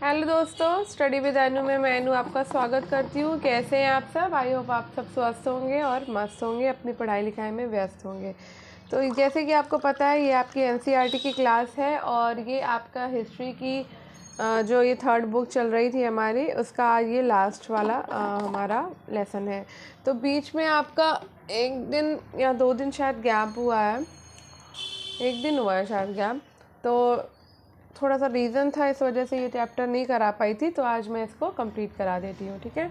Hello दोस्तों, study with अनु में मैं अनु आपका स्वागत करती हूँ। कैसे हैं आप सब? आई होप आप सब स्वस्थ होंगे और मस्त होंगे, अपनी पढ़ाई लिखाई में व्यस्त होंगे। तो जैसे कि आपको पता है, ये आपकी एनसीईआरटी की क्लास है और ये आपका हिस्ट्री की जो ये थर्ड बुक चल रही थी हमारी, उसका ये लास्ट वाला हमारा लेसन है। तो बीच में आपका एक दिन या 2 दिन शायद गैप हुआ है, 1 दिन हुआ है शायद गैप। तो थोड़ा सा रीज़न था, इस वजह से ये चैप्टर नहीं करा पाई थी, तो आज मैं इसको कंप्लीट करा देती हूँ। ठीक है,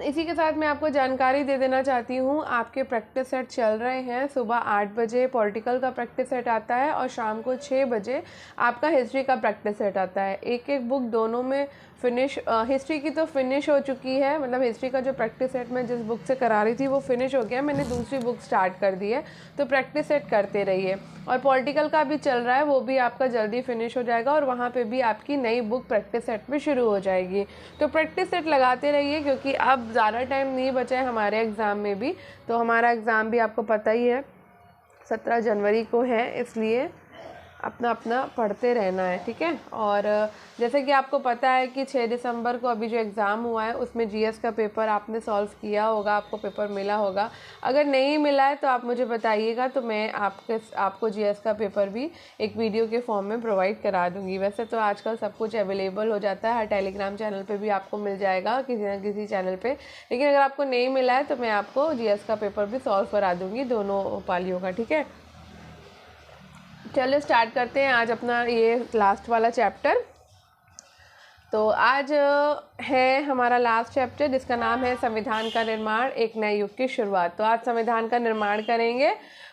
इसी के साथ मैं आपको जानकारी दे देना चाहती हूँ, आपके प्रैक्टिस सेट चल रहे हैं। सुबह 8 बजे पॉलिटिकल का प्रैक्टिस सेट आता है और शाम को 6 बजे आपका हिस्ट्री का प्रैक्टिस सेट आता है। एक एक बुक दोनों में फिनिश, हिस्ट्री की तो फिनिश हो चुकी है, मतलब हिस्ट्री का जो प्रैक्टिस सेट मैं जिस बुक से करा रही थी वो फिनिश हो गया, मैंने दूसरी बुक स्टार्ट कर दी है, तो प्रैक्टिस सेट करते रहिए। और पॉलिटिकल का भी चल रहा है, वो भी आपका जल्दी फिनिश हो जाएगा और वहाँ पे भी आपकी नई बुक प्रैक्टिस सेट में शुरू हो जाएगी। तो प्रैक्टिस सेट लगाते रहिए, क्योंकि अब ज़्यादा टाइम नहीं बचा है हमारे एग्ज़ाम में भी। तो हमारा एग्ज़ाम भी आपको पता ही है 17 जनवरी को है, इसलिए अपना अपना पढ़ते रहना है। ठीक है, और जैसे कि आपको पता है कि 6 दिसंबर को अभी जो एग्ज़ाम हुआ है उसमें जीएस का पेपर आपने सॉल्व किया होगा, आपको पेपर मिला होगा। अगर नहीं मिला है तो आप मुझे बताइएगा, तो मैं आपको जीएस का पेपर भी एक वीडियो के फॉर्म में प्रोवाइड करा दूँगी। वैसे तो आजकल सब कुछ अवेलेबल हो जाता है, हर टेलीग्राम चैनल पर भी आपको मिल जाएगा किसी न किसी चैनल पर, लेकिन अगर आपको नहीं मिला है तो मैं आपको जीएस का पेपर भी सॉल्व करा दूँगी, दोनों पालियों का। ठीक है, चलिए स्टार्ट करते हैं आज अपना ये लास्ट वाला चैप्टर। तो आज है हमारा लास्ट चैप्टर, जिसका नाम है संविधान का निर्माण, एक नए युग की शुरुआत। तो आज संविधान का निर्माण करेंगे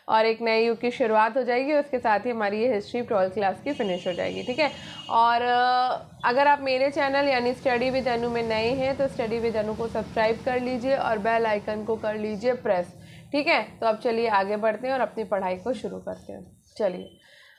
और एक नए युग की शुरुआत हो जाएगी, उसके साथ ही हमारी ये हिस्ट्री 12th क्लास की फिनिश हो जाएगी। ठीक है, और अगर आप मेरे चैनल यानी स्टडी विद अनु में नए हैं तो स्टडी विद अनु को सब्सक्राइब कर लीजिए और बेल आइकन को कर लीजिए प्रेस। ठीक है, तो अब चलिए आगे बढ़ते हैं और अपनी पढ़ाई को शुरू करते हैं। चलिए,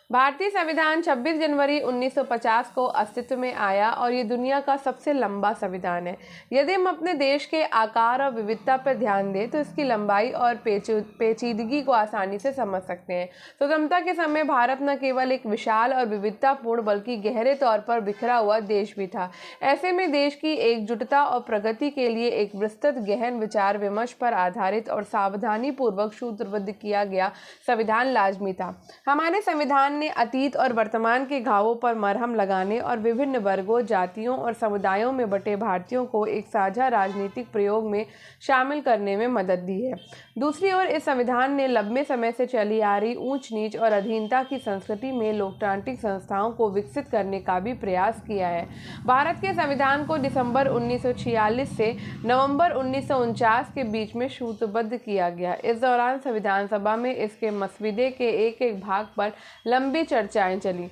भारतीय संविधान 26 जनवरी 1950 को अस्तित्व में आया और ये दुनिया का सबसे लंबा संविधान है। यदि हम अपने देश के आकार और विविधता पर ध्यान दें तो इसकी लंबाई और पेचीदगी को आसानी से समझ सकते हैं। स्वतंत्रता के समय भारत न केवल एक विशाल और विविधतापूर्ण बल्कि गहरे तौर पर बिखरा हुआ देश भी था। ऐसे में देश की एकजुटता और प्रगति के लिए एक विस्तृत गहन विचार विमर्श पर आधारित और सावधानी पूर्वक सूत्रबद्ध किया गया संविधान लाजमी था। हमारे संविधान ने अतीत और वर्तमान के घावों पर मरहम लगाने और विभिन्न वर्गों, जातियों और समुदायों में बटे भारतीयों को एक साझा राजनीतिक प्रयोग में शामिल करने में मदद दी है। दूसरी ओर इस संविधान ने लंबे समय से चली आ रही ऊंच नीच और अधीनता की संस्कृति में लोकतांत्रिक संस्थाओं को विकसित करने का भी प्रयास किया है। भारत के संविधान को दिसंबर 1946 से नवंबर 1949 के बीच में सूत्रबद्ध किया गया। इस दौरान संविधान सभा में इसके मसविदे के एक एक भाग पर लंबी चर्चाएं चली।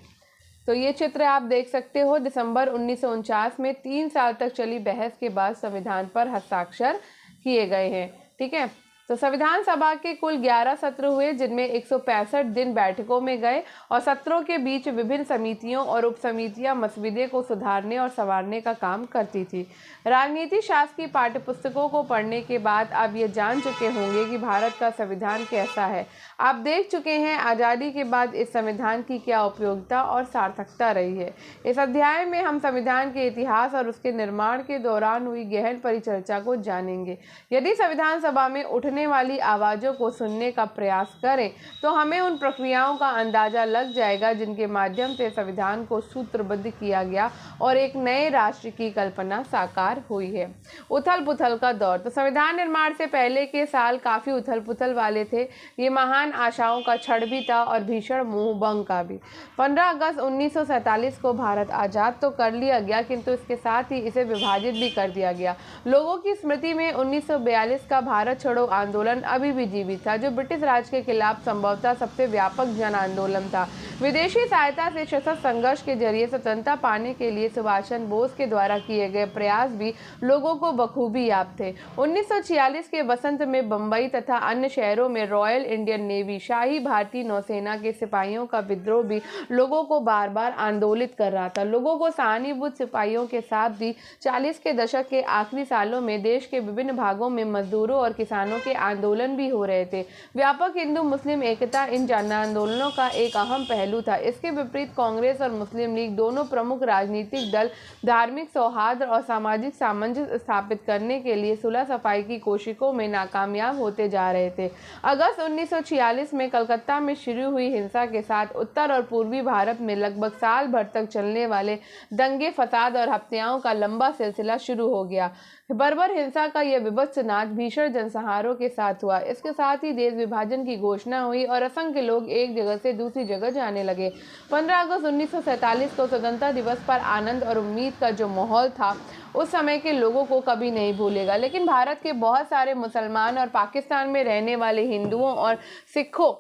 तो ये चित्र आप देख सकते हो, दिसंबर 1949 में 3 साल तक चली बहस के बाद संविधान पर हस्ताक्षर किए गए हैं। ठीक है, तो संविधान सभा के कुल 11 सत्र हुए, जिनमें 165 दिन बैठकों में गए और सत्रों के बीच विभिन्न समितियों और उप समितियां मसविदे को सुधारने और संवारने का काम करती थी। राजनीति शास्त्र की पाठ्यपुस्तकों को पढ़ने के बाद आप ये जान चुके होंगे कि भारत का संविधान कैसा है। आप देख चुके हैं आज़ादी के बाद इस संविधान की क्या उपयोगिता और सार्थकता रही है। इस अध्याय में हम संविधान के इतिहास और उसके निर्माण के दौरान हुई गहन परिचर्चा को जानेंगे। यदि संविधान सभा में उठने वाली आवाज़ों को सुनने का प्रयास करें तो हमें उन प्रक्रियाओं का अंदाजा लग जाएगा जिनके माध्यम से संविधान को सूत्रबद्ध किया गया और एक नए राष्ट्र की कल्पना साकार हुई है। उथल पुथल का दौर। तो संविधान निर्माण से पहले के साल काफ़ी उथल पुथल वाले थे। ये महान आशाओं का क्षण भी था और भीषण मोह भंग का भी। 15 अगस्त 1947 को भारत आज़ाद तो कर लिया गया, किंतु इसके साथ ही इसे विभाजित भी कर दिया गया। लोगों की स्मृति में 1942 का भारत छोड़ो आंदोलन अभी भी जीवित था, जो ब्रिटिश राज के खिलाफ संभवतः सबसे व्यापक जन आंदोलन था। विदेशी सहायता से सशस्त्र संघर्ष के जरिए स्वतंत्रता पाने के लिए सुभाष चंद्र बोस के द्वारा किए गए प्रयास भी लोगों को बखूबी याद थे। 1946 के वसंत में बंबई तथा अन्य शहरों में रॉयल इंडियन नेवी, शाही भारतीय नौसेना के सिपाहियों का विद्रोह भी लोगों को बार बार आंदोलित कर रहा था। लोगों को सहानुभूत सिपाहियों के साथ भी 40 के दशक के आखिरी सालों में देश के विभिन्न भागों में मजदूरों और किसानों के के आंदोलन भी हो रहे थे। व्यापक हिंदू मुस्लिम एकता इन जन आंदोलनों का एक अहम पहलू था। इसके विपरीत कांग्रेस और मुस्लिम लीग दोनों प्रमुख राजनीतिक दल धार्मिक सौहार्द और सामाजिक सामंजस्य स्थापित करने के लिए सुलह सफाई की कोशिशों में नाकामयाब होते जा रहे थे। अगस्त 1946 में कलकत्ता में शुरू हुई हिंसा के साथ उत्तर और पूर्वी भारत में लगभग साल भर तक चलने वाले दंगे, फसाद और हत्याओं का लंबा सिलसिला शुरू हो गया। बर्बर हिंसा का यह विभत्स नाच भीषण जनसंहारों के साथ हुआ। इसके साथ ही देश विभाजन की घोषणा हुई और असंख्य लोग एक जगह से दूसरी जगह जाने लगे। 15 अगस्त 1947 को स्वतंत्रता दिवस पर आनंद और उम्मीद का जो माहौल था उस समय के लोगों को कभी नहीं भूलेगा। लेकिन भारत के बहुत सारे मुसलमान और पाकिस्तान में रहने वाले हिंदुओं और सिखों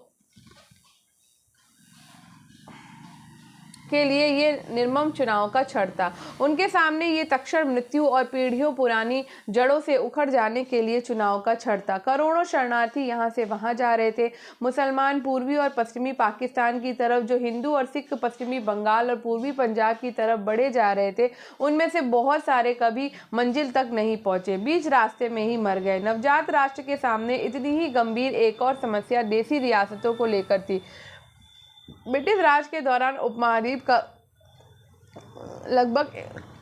के लिए ये निर्मम चुनाव का क्षण था। उनके सामने ये तत्क्षण मृत्यु और पीढ़ियों पुरानी जड़ों से उखड़ जाने के लिए चुनाव का क्षण था। करोड़ों शरणार्थी यहाँ से वहाँ जा रहे थे। मुसलमान पूर्वी और पश्चिमी पाकिस्तान की तरफ, जो हिंदू और सिख पश्चिमी बंगाल और पूर्वी पंजाब की तरफ बढ़े जा रहे थे, उनमें से बहुत सारे कभी मंजिल तक नहीं पहुँचे, बीच रास्ते में ही मर गए। नवजात राष्ट्र के सामने इतनी ही गंभीर एक और समस्या देसी रियासतों को लेकर थी। ब्रिटिश राज के दौरान उपमहाद्वीप का लगभग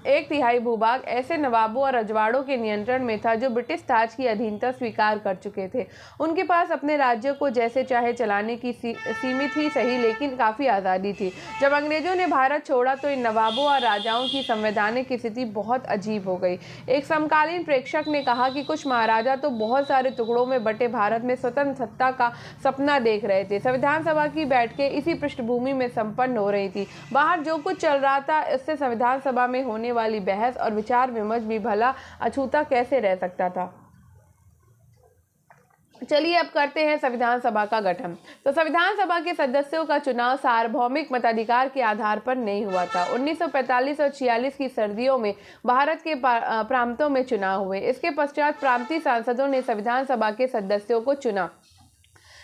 1/3 भूभाग ऐसे नवाबों और रजवाड़ों के नियंत्रण में था जो ब्रिटिश ताज की अधीनता स्वीकार कर चुके थे। उनके पास अपने राज्यों को जैसे चाहे चलाने की सीमित ही सही लेकिन काफ़ी आज़ादी थी। जब अंग्रेजों ने भारत छोड़ा तो इन नवाबों और राजाओं की संवैधानिक स्थिति बहुत अजीब हो गई। एक समकालीन प्रेक्षक ने कहा कि कुछ महाराजा तो बहुत सारे टुकड़ों में बटे भारत में स्वतंत्र सत्ता का सपना देख रहे थे। संविधान सभा की बैठकें इसी पृष्ठभूमि में संपन्न हो रही थी। बाहर जो कुछ चल रहा था इससे संविधान सभा में होने वाली बहस और विचार विमर्श भी भला अछूता कैसे रह सकता था। चलिए अब करते हैं संविधान सभा का गठन। तो संविधान सभा के सदस्यों का चुनाव सार्वभौमिक मताधिकार के आधार पर नहीं हुआ था। 1945 और 46 की सर्दियों में भारत के प्रांतों में चुनाव हुए। इसके पश्चात प्रांतीय सांसदों ने संविधान सभा के सदस्यों को चुना।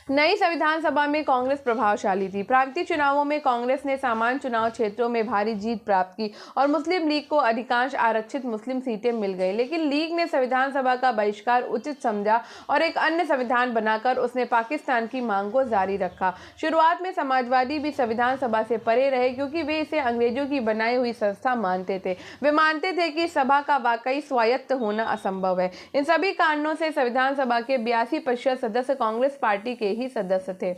नई संविधान सभा में कांग्रेस प्रभावशाली थी। प्रांतीय चुनावों में कांग्रेस ने सामान्य चुनाव क्षेत्रों में भारी जीत प्राप्त की और मुस्लिम लीग को अधिकांश आरक्षित मुस्लिम सीटें मिल गई। लेकिन लीग ने संविधान सभा का बहिष्कार उचित समझा और एक अन्य संविधान बनाकर उसने पाकिस्तान की मांग को जारी रखा। शुरुआत में समाजवादी भी संविधान सभा से परे रहे क्योंकि वे इसे अंग्रेजों की बनाई हुई संस्था मानते थे। वे मानते थे कि सभा का वाकई स्वायत्त होना असंभव है। इन सभी कारणों से संविधान सभा के 82% सदस्य कांग्रेस पार्टी के ही सदस्य थे।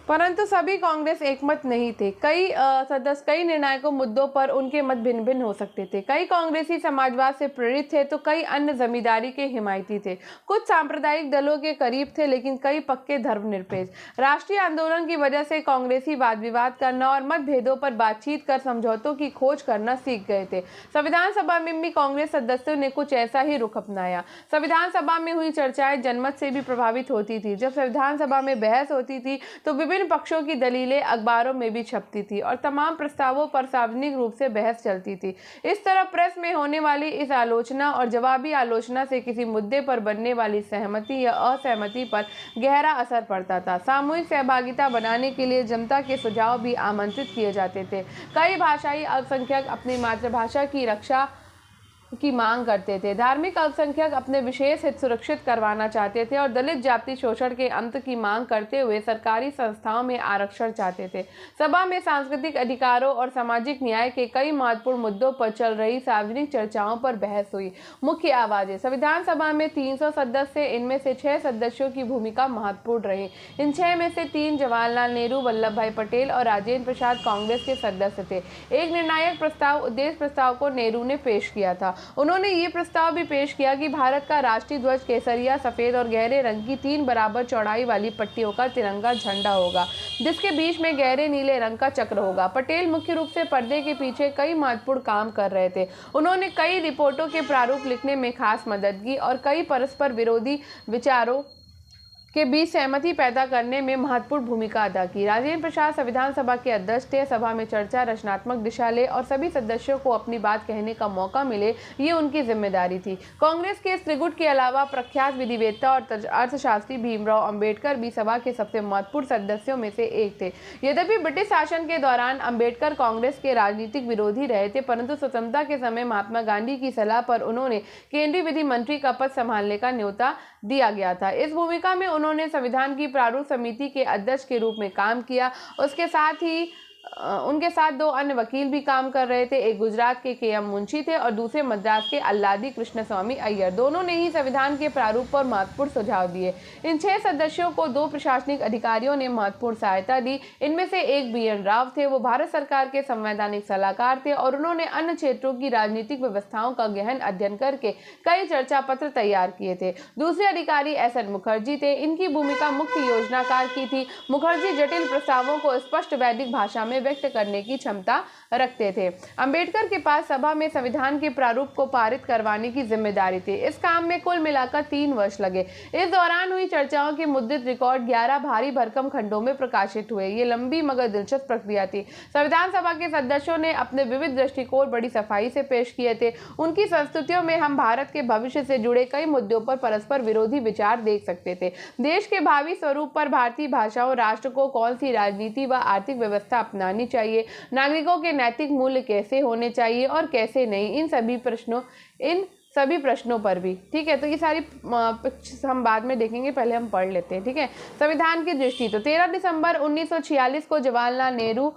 परंतु सभी कांग्रेस एकमत नहीं थे। कई निर्णायकों मुद्दों पर उनके मत भिन्न भिन्न हो सकते थे। कई कांग्रेसी समाजवाद से प्रेरित थे तो कई अन्य जमींदारी के हिमायती थे। कुछ सांप्रदायिक दलों के करीब थे लेकिन कई पक्के धर्मनिरपेक्ष। राष्ट्रीय आंदोलन की वजह से कांग्रेसी वाद विवाद करना और मतभेदों पर बातचीत कर समझौतों की खोज करना सीख गए थे। संविधान सभा में भी कांग्रेस सदस्यों ने कुछ ऐसा ही रुख अपनाया। संविधान सभा में हुई चर्चाएं जनमत से भी प्रभावित होती थी। जब संविधान सभा में बहस होती थी तो विभिन्न पक्षों की दलीलें अखबारों में भी छपती थी और तमाम प्रस्तावों पर सार्वजनिक रूप से बहस चलती थी। इस तरह प्रेस में होने वाली इस आलोचना और जवाबी आलोचना से किसी मुद्दे पर बनने वाली सहमति या असहमति पर गहरा असर पड़ता था। सामूहिक सहभागिता बनाने के लिए जनता के सुझाव भी आमंत्रित किए जाते थे। कई भाषाई अल्पसंख्यक अपनी मातृभाषा की रक्षा की मांग करते थे। धार्मिक अल्पसंख्यक अपने विशेष हित सुरक्षित करवाना चाहते थे और दलित जाति शोषण के अंत की मांग करते हुए सरकारी संस्थाओं में आरक्षण चाहते थे। सभा में सांस्कृतिक अधिकारों और सामाजिक न्याय के कई महत्वपूर्ण मुद्दों पर चल रही सार्वजनिक चर्चाओं पर बहस हुई। मुख्य आवाजें। संविधान सभा में 300 सदस्य, इनमें से 6 सदस्यों की भूमिका महत्वपूर्ण रही। इन 6 में से 3 जवाहरलाल नेहरू, वल्लभ भाई पटेल और राजेंद्र प्रसाद कांग्रेस के सदस्य थे। एक निर्णायक प्रस्ताव, उद्देश्य प्रस्ताव को नेहरू ने पेश किया था। उन्होंने ये प्रस्ताव भी पेश किया कि भारत का राष्ट्रीय ध्वज केसरिया, सफेद और गहरे रंग की 3 बराबर चौड़ाई वाली पट्टियों का तिरंगा झंडा होगा जिसके बीच में गहरे नीले रंग का चक्र होगा। पटेल मुख्य रूप से पर्दे के पीछे कई महत्वपूर्ण काम कर रहे थे। उन्होंने कई रिपोर्टों के प्रारूप लिखने में खास मदद की और कई परस्पर विरोधी विचारों के बीच सहमति पैदा करने में महत्वपूर्ण भूमिका अदा की। राजेंद्र प्रसाद संविधान सभा के अध्यक्ष थे। सभा में चर्चा, रचनात्मक दिशा ले और सभी सदस्यों को अपनी बात कहने का मौका मिले, ये उनकी जिम्मेदारी थी। कांग्रेस के इस त्रिगुट के अलावा प्रख्यात विधिवेत्ता और अर्थशास्त्री भीमराव अंबेडकर भी सभा के सबसे महत्वपूर्ण सदस्यों में से एक थे। यद्यपि ब्रिटिश शासन के दौरान अंबेडकर कांग्रेस के राजनीतिक विरोधी रहे थे, परंतु स्वतंत्रता के समय महात्मा गांधी की सलाह पर उन्होंने केंद्रीय विधि मंत्री का पद संभालने का न्योता दिया गया था। इस भूमिका में उन्होंने संविधान की प्रारूप समिति के अध्यक्ष के रूप में काम किया। उसके साथ ही उनके साथ दो अन्य वकील भी काम कर रहे थे। एक गुजरात के के.एम. मुंशी थे और दूसरे मद्रास के अल्लादी कृष्णस्वामी अय्यर। दोनों ने ही संविधान के प्रारूप पर महत्वपूर्ण सुझाव दिए। इन 6 सदस्यों को 2 प्रशासनिक अधिकारियों ने महत्वपूर्ण सहायता दी। इनमें से एक बी.एन. राव थे। वो भारत सरकार के संवैधानिक सलाहकार थे और उन्होंने अन्य क्षेत्रों की राजनीतिक व्यवस्थाओं का गहन अध्ययन करके कई चर्चा पत्र तैयार किए थे। दूसरे अधिकारी एस.एन. मुखर्जी थे। इनकी भूमिका मुख्य योजनाकार की थी। मुखर्जी जटिल प्रस्तावों को स्पष्ट वैदिक भाषा में व्यक्त करने की क्षमता रखते थे। अंबेडकर के पास सभा में संविधान के प्रारूप को पारित करवाने की जिम्मेदारी थी। इस काम में कुल मिलाकर 3 वर्ष लगे। इस दौरान हुई चर्चाओं के मुद्रित रिकॉर्ड 11 भारी भरकम खंडों में प्रकाशित हुए। ये लंबी मगर दिलचस्प प्रक्रिया थी। संविधान सभा के सदस्यों ने अपने विविध दृष्टिकोण बड़ी सफाई से पेश किए थे। उनकी संस्तुतियों में हम भारत के भविष्य से जुड़े कई मुद्दों पर परस्पर विरोधी विचार देख सकते थे। देश के भावी स्वरूप पर, भारतीय भाषाओं, राष्ट्र को कौन सी राजनीति व आर्थिक व्यवस्था अपनानी चाहिए, नागरिकों के नैतिक मूल्य कैसे होने चाहिए और कैसे नहीं, इन सभी प्रश्नों पर भी। ठीक है, तो ये सारी हम बाद में देखेंगे, पहले हम पढ़ लेते हैं। ठीक है, संविधान की दृष्टि। तो 13 दिसंबर 1946 को जवाहरलाल नेहरू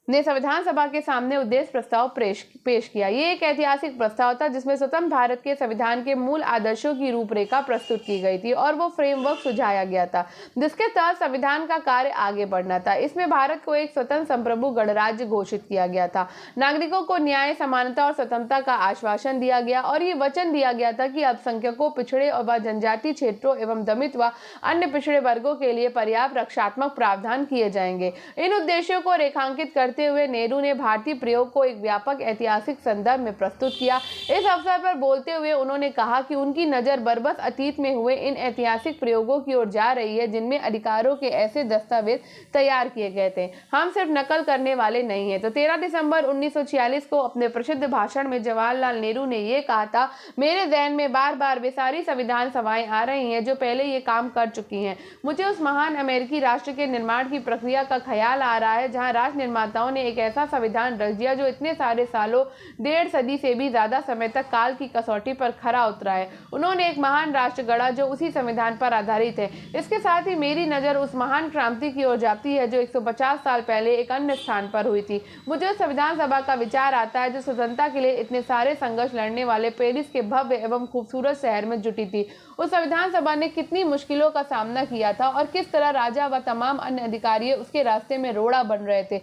ने संविधान सभा के सामने उद्देश्य प्रस्ताव पेश किया। ये एक ऐतिहासिक प्रस्ताव था जिसमें स्वतंत्र भारत के संविधान के मूल आदर्शों की रूपरेखा प्रस्तुत की गई थी और वो फ्रेमवर्क सुझाया गया था जिसके तहत संविधान का कार्य आगे बढ़ना था। इसमें भारत को एक स्वतंत्र संप्रभु गणराज्य घोषित किया गया था। नागरिकों को न्याय, समानता और स्वतंत्रता का आश्वासन दिया गया और ये वचन दिया गया था कि अल्पसंख्यकों, पिछड़े व जनजातीय क्षेत्रों एवं दमित व अन्य पिछड़े वर्गों के लिए पर्याप्त रक्षात्मक प्रावधान किए जाएंगे। इन उद्देश्यों को रेखांकित करते हुए नेहरू ने भारतीय प्रयोग को एक व्यापक ऐतिहासिक संदर्भ में प्रस्तुत किया। इस अवसर पर बोलते हुए उन्होंने कहा कि उनकी नजर बरबस अतीत में हुए इन ऐतिहासिक प्रयोगों की ओर जा रही है जिनमें अधिकारों के ऐसे दस्तावेज तैयार किए गए थे। हम सिर्फ नकल करने वाले नहीं हैं। तो 13 दिसंबर 1946 को अपने प्रसिद्ध भाषण में जवाहरलाल नेहरू ने यह कहा था, मेरे ज़हन में बार बार वे सारी संविधान सभाएं आ रही हैं जो पहले ये काम कर चुकी हैं। मुझे उस महान अमेरिकी राष्ट्र के निर्माण की प्रक्रिया का ख्याल आ रहा है जहाँ राष्ट्र निर्माताओं ने एक ऐसा संविधान रच दिया जो इतने सारे सालों, 1.5 सदी से भी ज्यादा समय तक काल की कसौटी पर खरा उतरा है। उन्होंने एक महान राष्ट्र गढ़ा जो उसी संविधान पर आधारित है। इसके साथ ही मेरी नजर उस महान क्रांति की ओर जाती है जो 150 साल पहले एक अन्य स्थान पर हुई थी। मुझे उस संविधान सभा का विचार आता है जो स्वतंत्रता के लिए इतने सारे संघर्ष लड़ने वाले पेरिस के भव्य एवं खूबसूरत शहर में जुटी थी। उस संविधान सभा ने कितनी मुश्किलों का सामना किया था और किस तरह राजा व तमाम अन्य अधिकारी उसके रास्ते में रोड़ा बन रहे थे।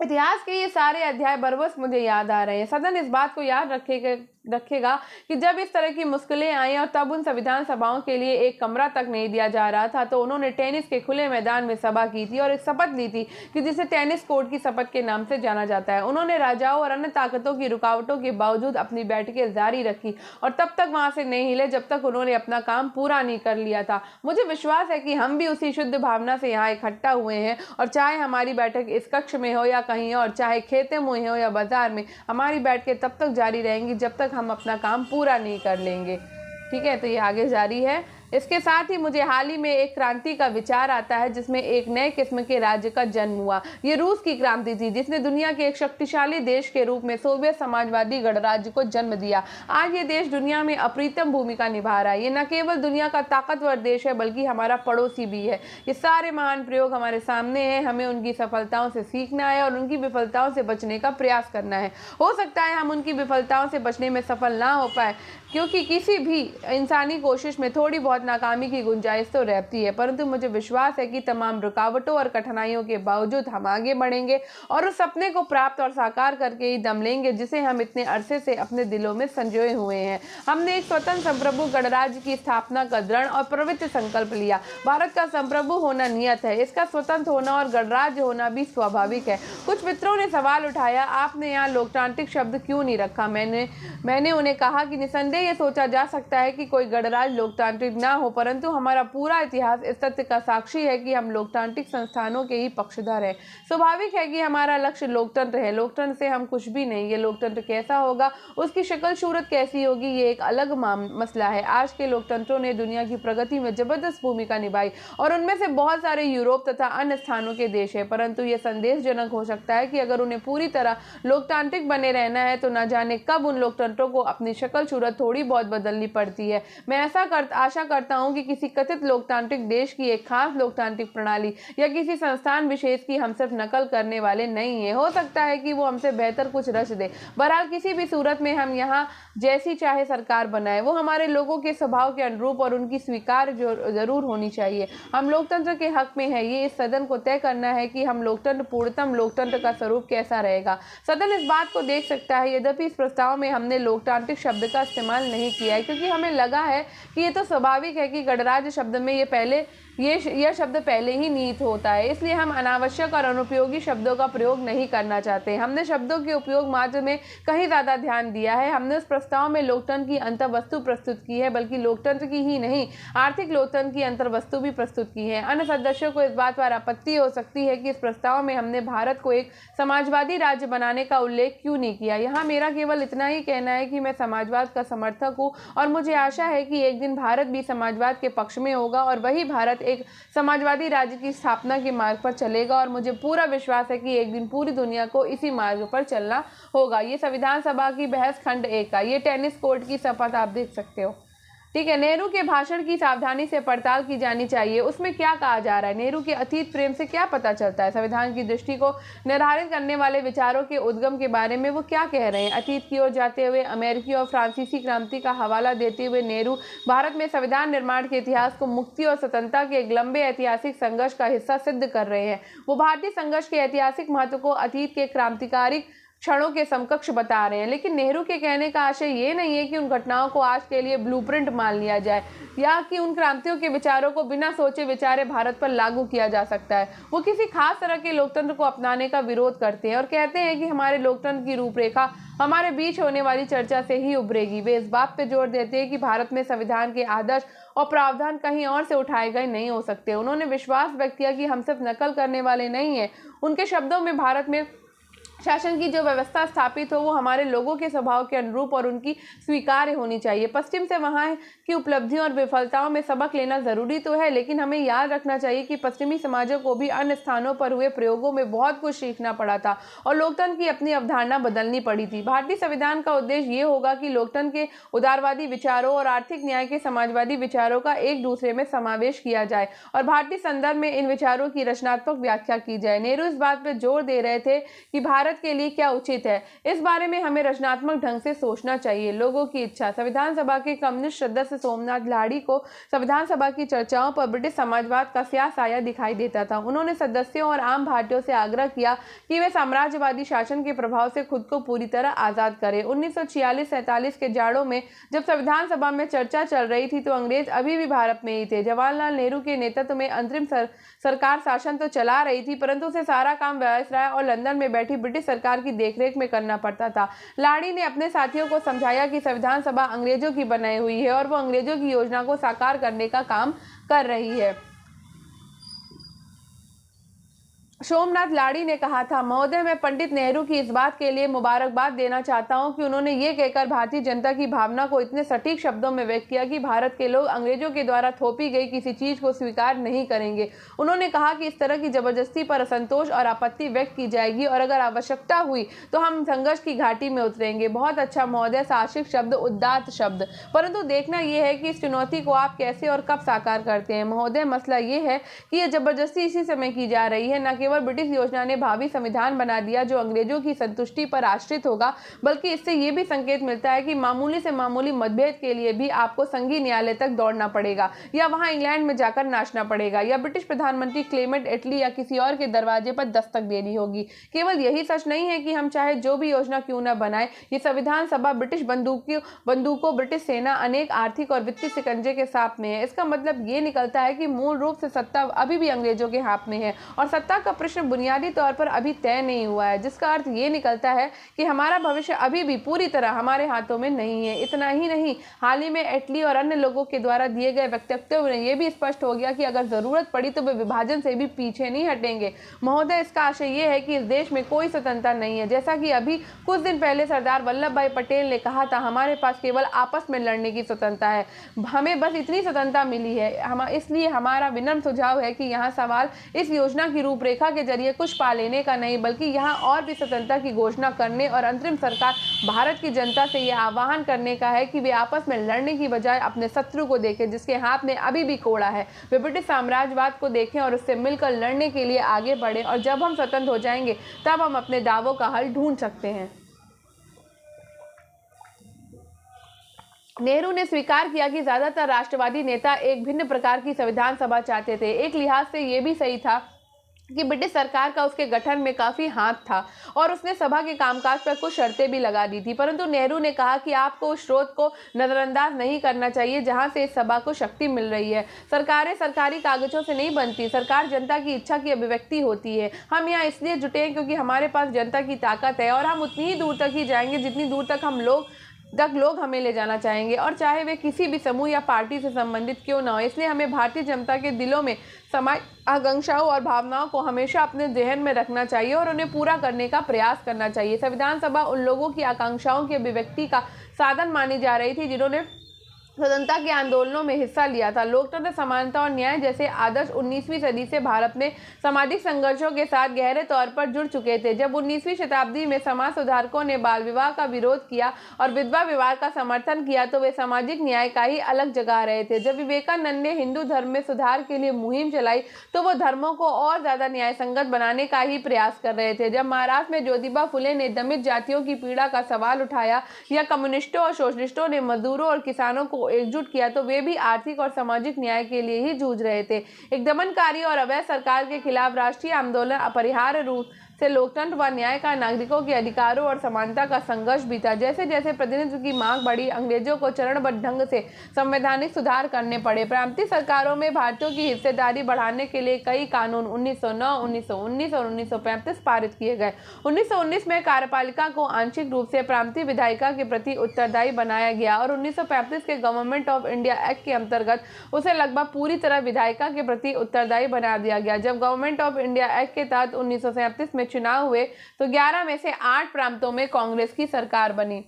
इतिहास के ये सारे अध्याय बरबस मुझे याद आ रहे हैं। सदन इस बात को याद रखेगा कि जब इस तरह की मुश्किलें आई और तब उन संविधान सभाओं के लिए एक कमरा तक नहीं दिया जा रहा था, तो उन्होंने टेनिस के खुले मैदान में सभा की थी और एक शपथ ली थी कि जिसे टेनिस कोर्ट की शपथ के नाम से जाना जाता है। उन्होंने राजाओं और अन्य ताकतों की रुकावटों के बावजूद अपनी बैठकें जारी रखी और तब तक वहां से नहीं हिले जब तक उन्होंने अपना काम पूरा नहीं कर लिया था। मुझे विश्वास है कि हम भी उसी शुद्ध भावना से यहाँ इकट्ठा हुए हैं और चाहे हमारी बैठक इस कक्ष में हो या कहीं और, चाहे खेते मुँह हो या बाजार में, हमारी बैठकें तब तक जारी रहेंगी जब तक हम अपना काम पूरा नहीं कर लेंगे। ठीक है, तो ये आगे जारी है। इसके साथ ही मुझे हाल ही में एक क्रांति का विचार आता है जिसमें एक नए किस्म के राज्य का जन्म हुआ। ये रूस की क्रांति थी जिसने दुनिया के एक शक्तिशाली देश के रूप में सोवियत समाजवादी गणराज्य को जन्म दिया। आज ये देश दुनिया में अप्रीतम भूमिका निभा रहा है। ये न केवल दुनिया का ताकतवर देश है बल्कि हमारा पड़ोसी भी है। ये सारे महान प्रयोग हमारे सामने हैं। हमें उनकी सफलताओं से सीखना है और उनकी विफलताओं से बचने का प्रयास करना है। हो सकता है हम उनकी विफलताओं से बचने में सफल ना हो पाए क्योंकि किसी भी इंसानी कोशिश में थोड़ी बहुत नाकामी की गुंजाइश तो रहती है, परंतु मुझे विश्वास है कि तमाम रुकावटों और कठिनाइयों के बावजूद हम आगे बढ़ेंगे और उस सपने को प्राप्त और साकार करके ही दम लेंगे जिसे हम इतने अरसे से अपने दिलों में संजोए हुए हैं। हमने एक स्वतंत्र संप्रभु गणराज्य की स्थापना का दृढ़ और पवित्र संकल्प लिया। भारत का संप्रभु होना नियत है, इसका स्वतंत्र होना और गणराज्य होना भी स्वाभाविक है। कुछ मित्रों ने सवाल उठाया, आपने यहाँ लोकतांत्रिक शब्द क्यों नहीं रखा? मैंने उन्हें कहा कि निसंदेह ये सोचा जा सकता है कि कोई गणराज्य लोकतांत्रिक न ना हो, परंतु हमारा पूरा इतिहास इस तथ्य का साक्षी है कि हम लोकतांत्रिक संस्थानों के ही पक्षधर हैं। स्वाभाविक है कि हमारा लक्ष्य लोकतंत्र है, लोकतंत्र से हम कुछ भी नहीं। ये लोकतंत्र कैसा होगा, उसकी शक्ल सूरत कैसी होगी, ये एक अलग मसला है। आज के लोकतंत्रों ने दुनिया की प्रगति में जबरदस्त भूमिका निभाई और उनमें से बहुत सारे यूरोप तथा अन्य स्थानों के देश हैं, परंतु यह संदेशजनक हो सकता है कि अगर उन्हें पूरी तरह लोकतांत्रिक बने रहना है तो न जाने कब उन लोकतंत्रों को अपनी शक्ल सूरत थोड़ी बहुत बदलनी पड़ती है। मैं आशा करता हूं कि किसी कथित लोकतांत्रिक देश की एक खास लोकतांत्रिक प्रणाली या किसी संस्थान विशेष की हम सिर्फ नकल करने वाले नहीं है। हो सकता है कि वो हमसे बेहतर कुछ रच दे। बहरहाल किसी भी सूरत में हम यहाँ जैसी चाहे सरकार बनाए, वो हमारे लोगों के स्वभाव के अनुरूप और उनकी स्वीकार जरूर होनी चाहिए। हम लोकतंत्र के हक में है। ये इस सदन को तय करना है कि हम लोकतंत्र पूर्णतम लोकतंत्र का स्वरूप कैसा रहेगा। सदन इस बात को देख सकता है। यद्यपि इस प्रस्ताव में हमने लोकतांत्रिक शब्द का इस्तेमाल नहीं किया है, क्योंकि हमें लगा है कि ये तो स्वाभाविक है कि गणराज्य शब्द में यह शब्द पहले ही निहित होता है, इसलिए हम अनावश्यक और अनुपयोगी शब्दों का प्रयोग नहीं करना चाहते। हमने शब्दों के उपयोग मात्र में कहीं ज़्यादा ध्यान दिया है। हमने उस प्रस्ताव में लोकतंत्र की अंतर्वस्तु प्रस्तुत की है, बल्कि लोकतंत्र की ही नहीं, आर्थिक लोकतंत्र की अंतर्वस्तु भी प्रस्तुत की है। अन्य सदस्यों को इस बात पर आपत्ति हो सकती है कि इस प्रस्ताव में हमने भारत को एक समाजवादी राज्य बनाने का उल्लेख क्यों नहीं किया। यहाँ मेरा केवल इतना ही कहना है कि मैं समाजवाद का समर्थक हूँ और मुझे आशा है कि एक दिन भारत भी समाजवाद के पक्ष में होगा और वही भारत एक समाजवादी राज्य की स्थापना के मार्ग पर चलेगा। और मुझे पूरा विश्वास है कि एक दिन पूरी दुनिया को इसी मार्ग पर चलना होगा। ये संविधान सभा की बहस खंड 1 का, ये टेनिस कोर्ट की शपथ आप देख सकते हो। ठीक है, नेहरू के भाषण की सावधानी से पड़ताल की जानी चाहिए। उसमें क्या कहा जा रहा है, नेहरू के अतीत प्रेम से क्या पता चलता है, संविधान की दृष्टि को निर्धारित करने वाले विचारों के उद्गम के बारे में वो क्या कह रहे हैं। अतीत की ओर जाते हुए अमेरिकी और फ्रांसीसी क्रांति का हवाला देते हुए नेहरू भारत में संविधान निर्माण के इतिहास को मुक्ति और स्वतंत्रता के एक लंबे ऐतिहासिक संघर्ष का हिस्सा सिद्ध कर रहे हैं। वो भारतीय संघर्ष के ऐतिहासिक महत्व को अतीत के क्रांतिकारी क्षणों के समकक्ष बता रहे हैं। लेकिन नेहरू के कहने का आशय ये नहीं है कि उन घटनाओं को आज के लिए ब्लूप्रिंट मान लिया जाए या कि उन क्रांतियों के विचारों को बिना सोचे विचारे भारत पर लागू किया जा सकता है। वो किसी खास तरह के लोकतंत्र को अपनाने का विरोध करते हैं और कहते हैं कि हमारे लोकतंत्र की रूपरेखा हमारे बीच होने वाली चर्चा से ही उभरेगी। वे इस बात पर जोर देते हैं कि भारत में संविधान के आदर्श और प्रावधान कहीं और से उठाए गए नहीं हो सकते। उन्होंने विश्वास व्यक्त किया कि हम सिर्फ नकल करने वाले नहीं हैं। उनके शब्दों में भारत में शासन की जो व्यवस्था स्थापित हो वो हमारे लोगों के स्वभाव के अनुरूप और उनकी स्वीकार्य होनी चाहिए। पश्चिम से वहाँ की उपलब्धियों और विफलताओं में सबक लेना जरूरी तो है, लेकिन हमें याद रखना चाहिए कि पश्चिमी समाजों को भी अन्य स्थानों पर हुए प्रयोगों में बहुत कुछ सीखना पड़ा था और लोकतंत्र की अपनी अवधारणा बदलनी पड़ी थी। भारतीय संविधान का उद्देश्य ये होगा कि लोकतंत्र के उदारवादी विचारों और आर्थिक न्याय के समाजवादी विचारों का एक दूसरे में समावेश किया जाए और भारतीय संदर्भ में इन विचारों की रचनात्मक व्याख्या की जाए। नेहरू इस बात पर जोर दे रहे थे कि भारत के लिए क्या उचित है, इस बारे में हमें रचनात्मक ढंग से सोचना चाहिए। लोगों की इच्छा। संविधान सभा के कम्युनिस्ट सदस्य सोमनाथ लाहिड़ी को संविधान सभा की चर्चाओं पर ब्रिटिश समाजवाद का स्याह साया दिखाई देता था। उन्होंने सदस्यों और आम भारतीयों से आग्रह किया कि वे साम्राज्यवादी शासन के प्रभाव से खुद को पूरी तरह आजाद करें। 1946-47 के जाड़ों में जब संविधान सभा में चर्चा चल रही थी तो अंग्रेज अभी भी भारत में ही थे। जवाहरलाल नेहरू के नेतृत्व में अंतरिम सरकार शासन तो चला रही थी, परंतु उसे सारा काम वायसराय और लंदन में बैठी ब्रिटिश सरकार की देखरेख में करना पड़ता था। लाहिड़ी ने अपने साथियों को समझाया कि संविधान सभा अंग्रेजों की बनाई हुई है और वो अंग्रेजों की योजना को साकार करने का काम कर रही है। सोमनाथ लाहिड़ी ने कहा था, महोदय, मैं पंडित नेहरू की इस बात के लिए मुबारकबाद देना चाहता हूं कि उन्होंने ये कहकर भारतीय जनता की भावना को इतने सटीक शब्दों में व्यक्त किया कि भारत के लोग अंग्रेजों के द्वारा थोपी गई किसी चीज को स्वीकार नहीं करेंगे। उन्होंने कहा कि इस तरह की जबरदस्ती पर असंतोष और आपत्ति व्यक्त की जाएगी और अगर आवश्यकता हुई तो हम संघर्ष की घाटी में उतरेंगे। बहुत अच्छा महोदय, साहसिक शब्द, उदात्त शब्द, परंतु देखना यह है कि इस चुनौती को आप कैसे और कब साकार करते हैं। महोदय, मसला ये है कि यह जबरदस्ती इसी समय की जा रही है। न केवल ब्रिटिश योजना ने भावी संविधान बना दिया जो अंग्रेजों की संतुष्टि पर आश्रित होगा, बल्कि इससे यह भी संकेत मिलता है कि मामूली से मामूली मतभेद के लिए भी आपको संघीय न्यायालय तक दौड़ना पड़ेगा या वहां इंग्लैंड में जाकर नाचना पड़ेगा या ब्रिटिश प्रधानमंत्री क्लेमेंट एटली या किसी और के दरवाजे पर दस्तक देनी होगी। केवल यही सच नहीं है कि हम चाहे जो भी योजना क्यों न बनाए, ये संविधान सभा ब्रिटिश बंदूकों, ब्रिटिश सेना, अनेक आर्थिक और वित्तीय शिकंजे के साथ में है। इसका मतलब ये निकलता है कि मूल रूप से सत्ता अभी भी अंग्रेजों के हाथ में है और सत्ता का प्रश्न बुनियादी तौर पर अभी तय नहीं हुआ है, जिसका अर्थ ये निकलता है कि हमारा भविष्य अभी भी पूरी तरह हमारे हाथों में नहीं है। इतना ही नहीं, हाल ही में एटली और अन्य लोगों के द्वारा दिए गए वक्तव्यों में यह भी स्पष्ट हो गया कि अगर जरूरत पड़ी तो वे विभाजन से भी पीछे नहीं हटेंगे। महोदय, इसका आशय ये है कि इस देश में कोई स्वतंत्रता नहीं है। जैसा कि अभी कुछ दिन पहले सरदार वल्लभ भाई पटेल ने कहा था, हमारे पास केवल आपस में लड़ने की स्वतंत्रता है, हमें बस इतनी स्वतंत्रता मिली है। इसलिए हमारा विनम्र सुझाव है कि यहाँ सवाल इस योजना की रूपरेखा के जरिए कुछ पा लेने का नहीं, बल्कि यहाँ और भी स्वतंत्रता की घोषणा करने और अंतरिम सरकार भारत की जनता से यह आह्वान करने का है कि वे आपस में लड़ने की बजाय अपने शत्रु को देखें जिसके हाथ में अभी भी कोड़ा है। वे ब्रिटिश साम्राज्यवाद को देखें और उससे मिलकर लड़ने के लिए आगे बढ़े, और जब हम स्वतंत्र हो जाएंगे तब हम अपने दावों का हल ढूंढ सकते हैं। नेहरू ने स्वीकार किया कि ज्यादातर राष्ट्रवादी नेता एक भिन्न प्रकार की संविधान सभा चाहते थे। एक लिहाज से यह भी सही था कि ब्रिटिश सरकार का उसके गठन में काफी हाथ था और उसने सभा के कामकाज पर कुछ शर्तें भी लगा दी थी, परंतु नेहरू ने कहा कि आपको उस स्रोत को नजरअंदाज नहीं करना चाहिए जहां से इस सभा को शक्ति मिल रही है। सरकारें सरकारी कागजों से नहीं बनती, सरकार जनता की इच्छा की अभिव्यक्ति होती है। हम यहाँ इसलिए जुटे हैं क्योंकि हमारे पास जनता की ताकत है और हम उतनी ही दूर तक ही जाएंगे जितनी दूर तक लोग हमें ले जाना चाहेंगे, और चाहे वे किसी भी समूह या पार्टी से संबंधित क्यों ना हो। इसलिए हमें भारतीय जनता के दिलों में समाज आकांक्षाओं और भावनाओं को हमेशा अपने जहन में रखना चाहिए और उन्हें पूरा करने का प्रयास करना चाहिए। संविधान सभा उन लोगों की आकांक्षाओं की अभिव्यक्ति का साधन मानी जा रही थी जिन्होंने स्वतंत्रता के आंदोलनों में हिस्सा लिया था। लोकतंत्र, समानता और न्याय जैसे आदर्श 19वीं सदी से भारत में सामाजिक संघर्षों के साथ गहरे तौर पर जुड़ चुके थे। जब 19वीं शताब्दी में समाज सुधारकों ने बाल विवाह का विरोध किया और विधवा विवाह का समर्थन किया तो वे सामाजिक न्याय का ही अलग जगा रहे थे। जब विवेकानंद ने हिंदू धर्म में सुधार के लिए मुहिम चलाई तो वो धर्मों को और ज्यादा न्याय संगत बनाने का ही प्रयास कर रहे थे। जब महाराष्ट्र में ज्योतिबा फुले ने दलित जातियों की पीड़ा का सवाल उठाया या कम्युनिस्टों और सोशलिस्टों ने मजदूरों और किसानों को एकजुट किया तो वे भी आर्थिक और सामाजिक न्याय के लिए ही जूझ रहे थे। एक दमनकारी और अवैध सरकार के खिलाफ राष्ट्रीय आंदोलन अपरिहार्य रूप से लोकतंत्र व न्याय का, नागरिकों के अधिकारों और समानता का संघर्ष भी था। जैसे जैसे प्रतिनिधित्व की मांग बढ़ी, अंग्रेजों को चरणबद्ध ढंग से संवैधानिक सुधार करने पड़े। प्रांतीय सरकारों में भारतीयों की हिस्सेदारी बढ़ाने के लिए कई कानून 1909, 1919 और 1935 पारित किए गए। 1919 में कार्यपालिका को आंशिक रूप से प्रांतीय विधायिका के प्रति उत्तरदायी बनाया गया और 1935 के गवर्नमेंट ऑफ इंडिया एक्ट के अंतर्गत उसे लगभग पूरी तरह विधायिका के प्रति उत्तरदायी बना दिया गया। जब गवर्नमेंट ऑफ इंडिया एक्ट के तहत 1937 में चुनाव हुए तो 11 में से 8 प्रांतों में कांग्रेस की सरकार बनी।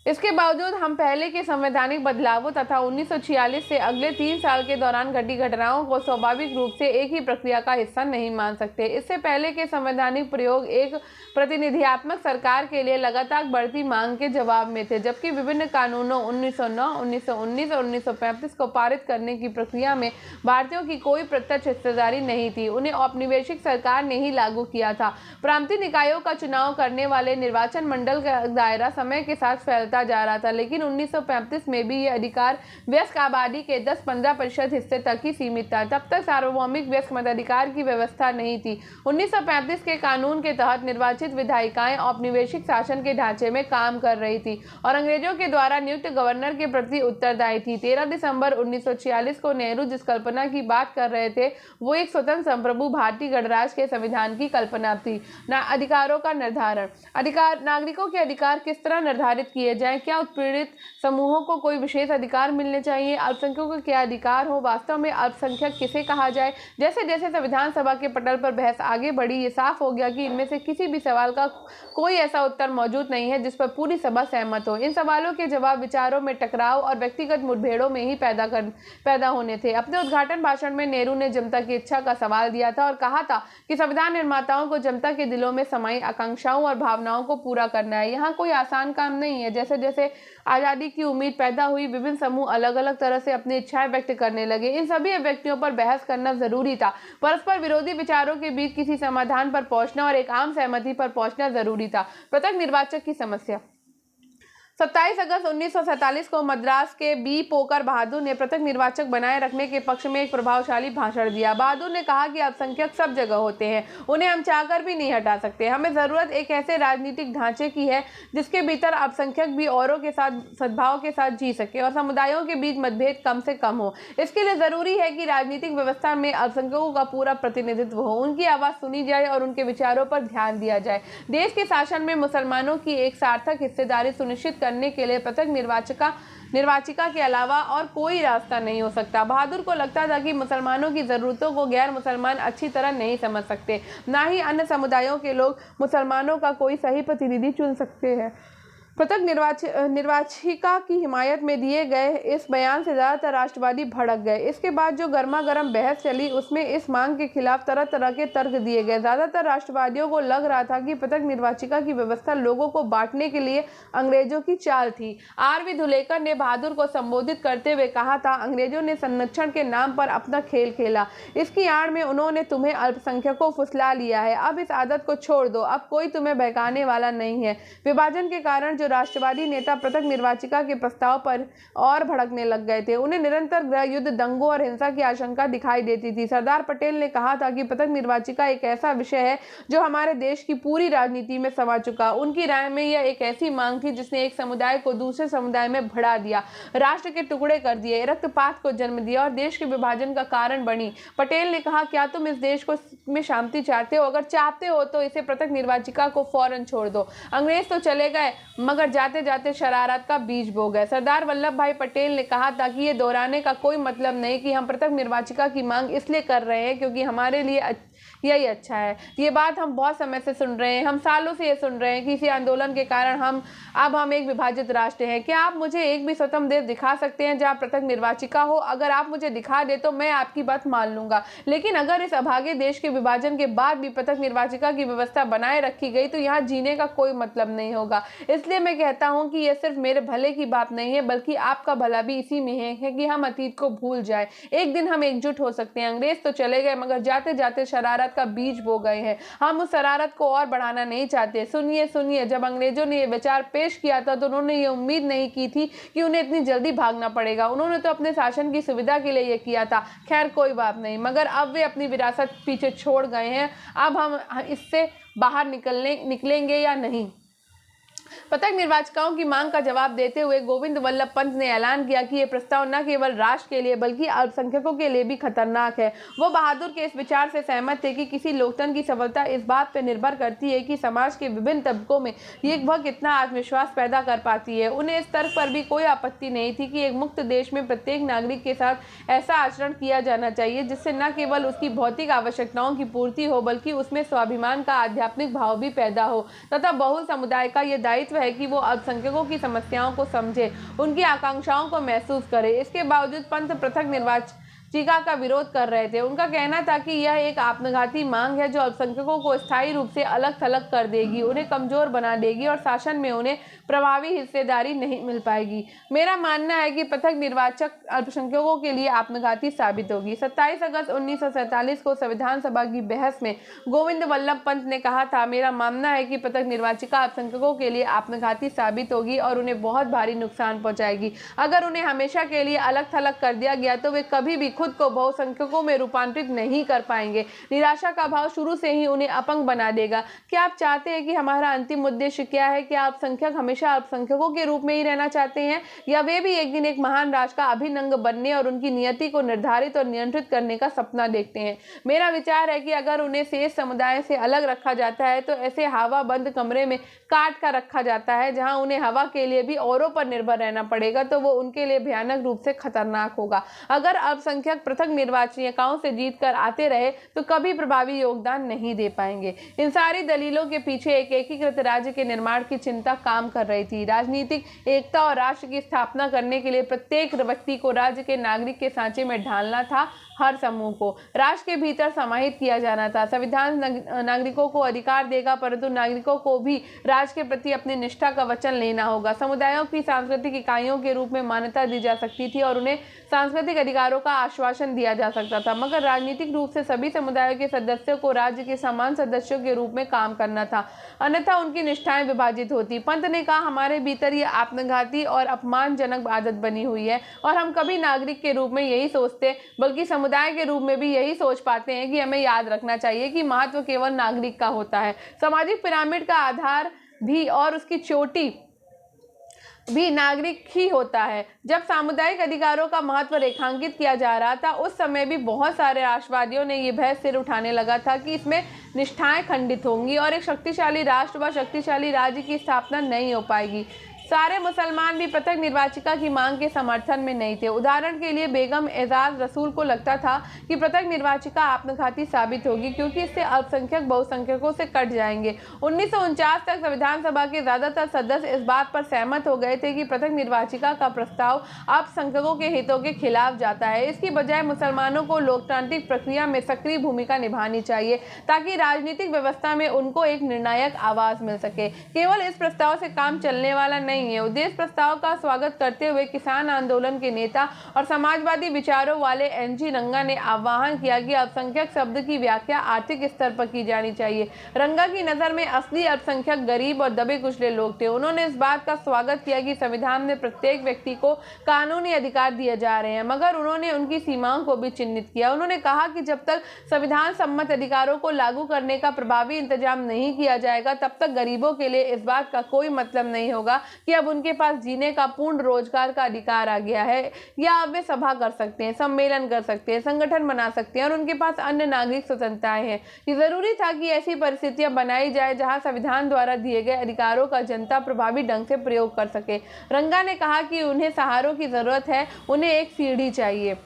इसके बावजूद हम पहले के संवैधानिक बदलावों तथा 1946 से अगले 3 साल के दौरान घटी घटनाओं को स्वाभाविक रूप से एक ही प्रक्रिया का हिस्सा नहीं मान सकते। इससे पहले के संवैधानिक प्रयोग एक प्रतिनिधियात्मक सरकार के लिए लगातार बढ़ती मांग के जवाब में थे, जबकि विभिन्न कानूनों 1909, 1919 और 1935 को पारित करने की प्रक्रिया में भारतीयों की कोई प्रत्यक्ष हिस्सेदारी नहीं थी। उन्हें औपनिवेशिक सरकार ने ही लागू किया था। प्रांतीय निकायों का चुनाव करने वाले निर्वाचन मंडल का दायरा समय के साथ फैलता जा रहा था, लेकिन 1935 में भी यह अधिकार वयस्क आबादी के 10-15% हिस्से तक ही सीमित था। तब तक सार्वभौमिक वयस्क मताधिकार की व्यवस्था नहीं थी। 1935 के कानून के तहत निर्वाचित विधायिकाएं औपनिवेशिक शासन के ढांचे में काम कर रही थी और अंग्रेजों के द्वारा नियुक्त गवर्नर के प्रति उत्तरदायी थी। 13 दिसंबर 1946 को नेहरू जिस कल्पना की बात कर रहे थे वो एक स्वतंत्र संप्रभु भारतीय गणराज्य के संविधान की कल्पना थी। अधिकारों का निर्धारण, नागरिकों के अधिकार किस तरह निर्धारित किए जाए, क्या उत्पीड़ित समूहों को कोई विशेष अधिकार मिलने चाहिए, अल्पसंख्यकों को क्या अधिकार हो, वास्तव में अल्पसंख्यक किसे कहा जाए। जैसे जैसे संविधान सभा के पटल पर बहस आगे बढ़ी ये साफ हो गया कि इनमें से किसी भी सवाल का कोई ऐसा उत्तर मौजूद नहीं है जिस पर पूरी सभा सहमत हो। इन सवालों के जवाब विचारों में टकराव और व्यक्तिगत मुठभेड़ों में ही पैदा होने थे। अपने उद्घाटन भाषण में नेहरू ने जनता की इच्छा का सवाल दिया था और कहा था कि संविधान निर्माताओं को जनता के दिलों में समाई आकांक्षाओं और भावनाओं को पूरा करना है। यहाँ कोई आसान काम नहीं है। जैसे जैसे आजादी की उम्मीद पैदा हुई, विभिन्न समूह अलग अलग तरह से अपनी इच्छाएं व्यक्त करने लगे। इन सभी अभिव्यक्तियों पर बहस करना जरूरी था। परस्पर विरोधी विचारों के बीच किसी समाधान पर पहुंचना और एक आम सहमति पर पहुंचना जरूरी था। पृथक निर्वाचक की समस्या, 27 अगस्त 1947 को मद्रास के बी पोकर बहादुर ने पृथक निर्वाचक बनाए रखने के पक्ष में एक प्रभावशाली भाषण दिया। बहादुर ने कहा कि अल्पसंख्यक सब जगह होते हैं, उन्हें हम चाहकर भी नहीं हटा सकते। हमें जरूरत एक ऐसे राजनीतिक ढांचे की है जिसके भीतर अल्पसंख्यक भी औरों के साथ सद्भाव के साथ जी सके और समुदायों के बीच मतभेद कम से कम हो। इसके लिए जरूरी है कि राजनीतिक व्यवस्था में अल्पसंख्यकों का पूरा प्रतिनिधित्व हो, उनकी आवाज सुनी जाए और उनके विचारों पर ध्यान दिया जाए। देश के शासन में मुसलमानों की एक सार्थक हिस्सेदारी सुनिश्चित करने के लिए पृथक निर्वाचिका के अलावा और कोई रास्ता नहीं हो सकता। बहादुर को लगता था कि मुसलमानों की ज़रूरतों को गैर मुसलमान अच्छी तरह नहीं समझ सकते, ना ही अन्य समुदायों के लोग मुसलमानों का कोई सही प्रतिनिधि चुन सकते हैं। पृथक निर्वाचिका की हिमायत में दिए गए इस बयान से ज़्यादातर राष्ट्रवादी भड़क गए। इसके बाद जो गर्मा गर्म बहस चली उसमें इस मांग के खिलाफ तरह तरह के तर्क दिए गए। ज़्यादातर राष्ट्रवादियों को लग रहा था कि पृथक निर्वाचिका की व्यवस्था लोगों को बांटने के लिए अंग्रेजों की चाल थी। आर.वी. धुलेकर ने बहादुर को संबोधित करते हुए कहा था, अंग्रेजों ने संरक्षण के नाम पर अपना खेल खेला, इसकी आड़ में उन्होंने तुम्हें अल्पसंख्यकों को फुसला लिया है। अब इस आदत को छोड़ दो, अब कोई तुम्हें बहकाने वाला नहीं है। विभाजन के कारण राष्ट्रवादी नेता पृथक निर्वाचिका के प्रस्ताव पर और भड़कने लग गए थे। उन्हें निरंतर गृह युद्ध, दंगों और हिंसा की आशंका दिखाई देती थी। सरदार पटेल ने कहा था कि पृथक निर्वाचिका एक ऐसा विषय है जो हमारे देश की पूरी राजनीति में समा चुका। उनकी राय में यह एक ऐसी मांग थी जिसने एक समुदाय को दूसरे समुदाय में बढ़ा दिया, राष्ट्र के टुकड़े कर दिए, रक्तपात को जन्म दिया और देश के विभाजन का कारण बनी। पटेल ने कहा, क्या तुम इस देश को में शांति चाहते हो? अगर चाहते हो तो इसे पृथक निर्वाचिका को फौरन छोड़ दो। अंग्रेज तो चले गए मगर जाते जाते शरारत का बीज बो गए। सरदार वल्लभ भाई पटेल ने कहा था कि ये दोहराने का कोई मतलब नहीं कि हम पृथक निर्वाचिका की मांग इसलिए कर रहे हैं क्योंकि हमारे लिए यही अच्छा है। ये बात हम बहुत समय से सुन रहे हैं, हम सालों से ये सुन रहे हैं कि इसी आंदोलन के कारण हम एक विभाजित राष्ट्र हैं। क्या आप मुझे एक भी स्वतंत्र देश दिखा सकते हैं जहां पृथक निर्वाचिका हो? अगर आप मुझे दिखा दे तो मैं आपकी बात मान लूंगा, लेकिन अगर इस अभागे देश के विभाजन के बाद भी पृथक निर्वाचिका की व्यवस्था बनाए रखी गई तो यहाँ जीने का कोई मतलब नहीं होगा। इसलिए मैं कहता हूँ कि यह सिर्फ मेरे भले की बात नहीं है बल्कि आपका भला भी इसी में है कि हम अतीत को भूल जाए। एक दिन हम एकजुट हो सकते हैं। अंग्रेज तो चले गए मगर जाते जाते शरारत का बीज बो गए हैं। हम उस शरारत को और बढ़ाना नहीं चाहते। सुनिए, जब अंग्रेजों ने ये विचार पेश किया था तो उन्होंने ये उम्मीद नहीं की थी कि उन्हें इतनी जल्दी भागना पड़ेगा। उन्होंने तो अपने शासन की सुविधा के लिए ये किया था। खैर कोई बात नहीं, मगर अब वे अपनी विरासत पीछे छोड़ गए हैं। अब हम इससे बाहर निकलेंगे या नहीं? पृथक निर्वाचिकाओं की मांग का जवाब देते हुए गोविंद वल्लभ पंत ने ऐलान किया कि यह प्रस्ताव न केवल राष्ट्र के लिए बल्कि अल्पसंख्यकों के लिए भी खतरनाक है। वो बहादुर के इस विचार से सहमत थे कि किसी लोकतंत्र की सफलता इस बात पर निर्भर करती है कि समाज के विभिन्न तबकों में वह कितना आत्मविश्वास पैदा कर पाती है। उन्हें इस तर्क पर भी कोई आपत्ति नहीं थी कि एक मुक्त देश में प्रत्येक नागरिक के साथ ऐसा आचरण किया जाना चाहिए जिससे न केवल उसकी भौतिक आवश्यकताओं की पूर्ति हो बल्कि उसमें स्वाभिमान का आध्यात्मिक भाव भी पैदा हो तथा बहुल समुदाय का यह दायित्व है कि वो अल्पसंख्यकों की समस्याओं को समझे, उनकी आकांक्षाओं को महसूस करे। इसके बावजूद पंत पृथक निर्वाचिका का विरोध कर रहे थे। उनका कहना था कि यह एक आत्मघाती मांग है जो अल्पसंख्यकों को स्थायी रूप से अलग थलग कर देगी, उन्हें कमजोर बना देगी और शासन में उन्हें प्रभावी हिस्सेदारी नहीं मिल पाएगी। मेरा मानना है कि पृथक निर्वाचक अल्पसंख्यकों के लिए आत्मघाती साबित होगी। 27 अगस्त 1947 को संविधान सभा की बहस में गोविंद वल्लभ पंत ने कहा था, मेरा मानना है कि पृथक निर्वाचिका अल्पसंख्यकों के लिए आत्मघाती साबित होगी और उन्हें बहुत भारी नुकसान पहुंचाएगी। अगर उन्हें हमेशा के लिए अलग थलग कर दिया गया तो वे कभी भी खुद को बहुसंख्यकों में रूपांतरित नहीं कर पाएंगे। निराशा का भाव शुरू से ही उन्हें अपंग बना देगा। क्या आप चाहते हैं कि हमारा अंतिम उद्देश्य क्या है? क्या अल्पसंख्यक हमेशा अल्पसंख्यकों के रूप में ही रहना चाहते हैं या वे भी एक दिन एक महान राष्ट्र का अभिन्न अंग बनने और उनकी नियति को निर्धारित और नियंत्रित करने का सपना देखते हैं? मेरा विचार है कि अगर उन्हें शेष समुदाय से अलग रखा जाता है तो ऐसे हवा बंद कमरे में काट कर रखा जाता है जहां उन्हें हवा के लिए भी औरों पर निर्भर रहना पड़ेगा, तो वो उनके लिए भयानक रूप से खतरनाक होगा। अगर अल्पसंख्यक पृथक निर्वाचिकाओं से जीत कर आते रहे तो कभी प्रभावी योगदान नहीं दे पाएंगे। इन सारी दलीलों के पीछे एक एकीकृत राज्य के निर्माण की चिंता काम कर रही थी। राजनीतिक एकता और राष्ट्र की स्थापना करने के लिए प्रत्येक व्यक्ति को राज्य के नागरिक के सांचे में ढालना था। हर समूह को राष्ट्र के भीतर समाहित किया जाना था। संविधान नागरिकों को अधिकार देगा, परंतु नागरिकों को भी राज्य के प्रति अपनी निष्ठा का वचन लेना होगा। समुदायों की सांस्कृतिक इकाइयों के रूप में मान्यता दी जा सकती थी और उन्हें सांस्कृतिक अधिकारों का आश्वासन दिया जा सकता था, मगर राजनीतिक रूप से सभी समुदायों के सदस्यों को राज्य के समान सदस्यों के रूप में काम करना था, अन्यथा उनकी निष्ठाएं विभाजित होती। पंत ने कहा, हमारे भीतर ये आत्मघाती और अपमानजनक आदत बनी हुई है और हम कभी नागरिक के रूप में यही सोचते बल्कि समुदाय के रूप में भी यही सोच पाते हैं कि हमें याद रखना चाहिए कि महत्व केवल नागरिक का होता है। सामाजिक पिरामिड का आधार भी और उसकी चोटी भी नागरिक ही होता है। जब सामुदायिक अधिकारों का महत्व रेखांकित किया जा रहा था, उस समय भी बहुत सारे राष्ट्रवादियों ने यह बहस सिर उठाने लगा था कि इसमें निष्ठाएं खंडित होंगी और एक शक्तिशाली राष्ट्र व शक्तिशाली राज्य की स्थापना नहीं हो पाएगी। सारे मुसलमान भी पृथक निर्वाचिका की मांग के समर्थन में नहीं थे। उदाहरण के लिए बेगम एजाज रसूल को लगता था कि पृथक निर्वाचिका आत्मघाती साबित होगी क्योंकि इससे अल्पसंख्यक बहुसंख्यकों से कट जाएंगे। 1949 तक संविधान सभा के ज्यादातर सदस्य इस बात पर सहमत हो गए थे कि पृथक निर्वाचिका का प्रस्ताव अल्पसंख्यकों के हितों के खिलाफ जाता है। इसकी बजाय मुसलमानों को लोकतांत्रिक प्रक्रिया में सक्रिय भूमिका निभानी चाहिए ताकि राजनीतिक व्यवस्था में उनको एक निर्णायक आवाज मिल सके। केवल इस प्रस्ताव से काम चलने वाला नहीं है। उद्देश्य प्रस्ताव का स्वागत करते हुए किसान आंदोलन के नेता और समाजवादी विचारों वाले एनजी रंगा ने आह्वान किया कि अल्पसंख्यक शब्द की व्याख्या आर्थिक स्तर पर की जानी चाहिए। रंगा की नजर में असली अल्पसंख्यक गरीब और दबे कुचले लोग थे। उन्होंने इस बात का स्वागत किया कि संविधान में प्रत्येक व्यक्ति को कानूनी अधिकार दिए जा रहे हैं, मगर उन्होंने उनकी सीमाओं को भी चिन्हित किया। उन्होंने कहा कि जब तक संविधान सम्मत अधिकारों को लागू करने का प्रभावी इंतजाम नहीं किया जाएगा, तब तक गरीबों के लिए इस बात का कोई मतलब नहीं होगा कि अब उनके पास जीने का पूर्ण रोजगार का अधिकार आ गया है या अब वे सभा कर सकते हैं, सम्मेलन कर सकते हैं, संगठन बना सकते हैं और उनके पास अन्य नागरिक स्वतंत्रताएं हैं। ये जरूरी था कि ऐसी परिस्थितियां बनाई जाए जहां संविधान द्वारा दिए गए अधिकारों का जनता प्रभावी ढंग से प्रयोग कर सके। रंगा ने कहा कि उन्हें सहारों की जरूरत है, उन्हें एक सीढ़ी चाहिए।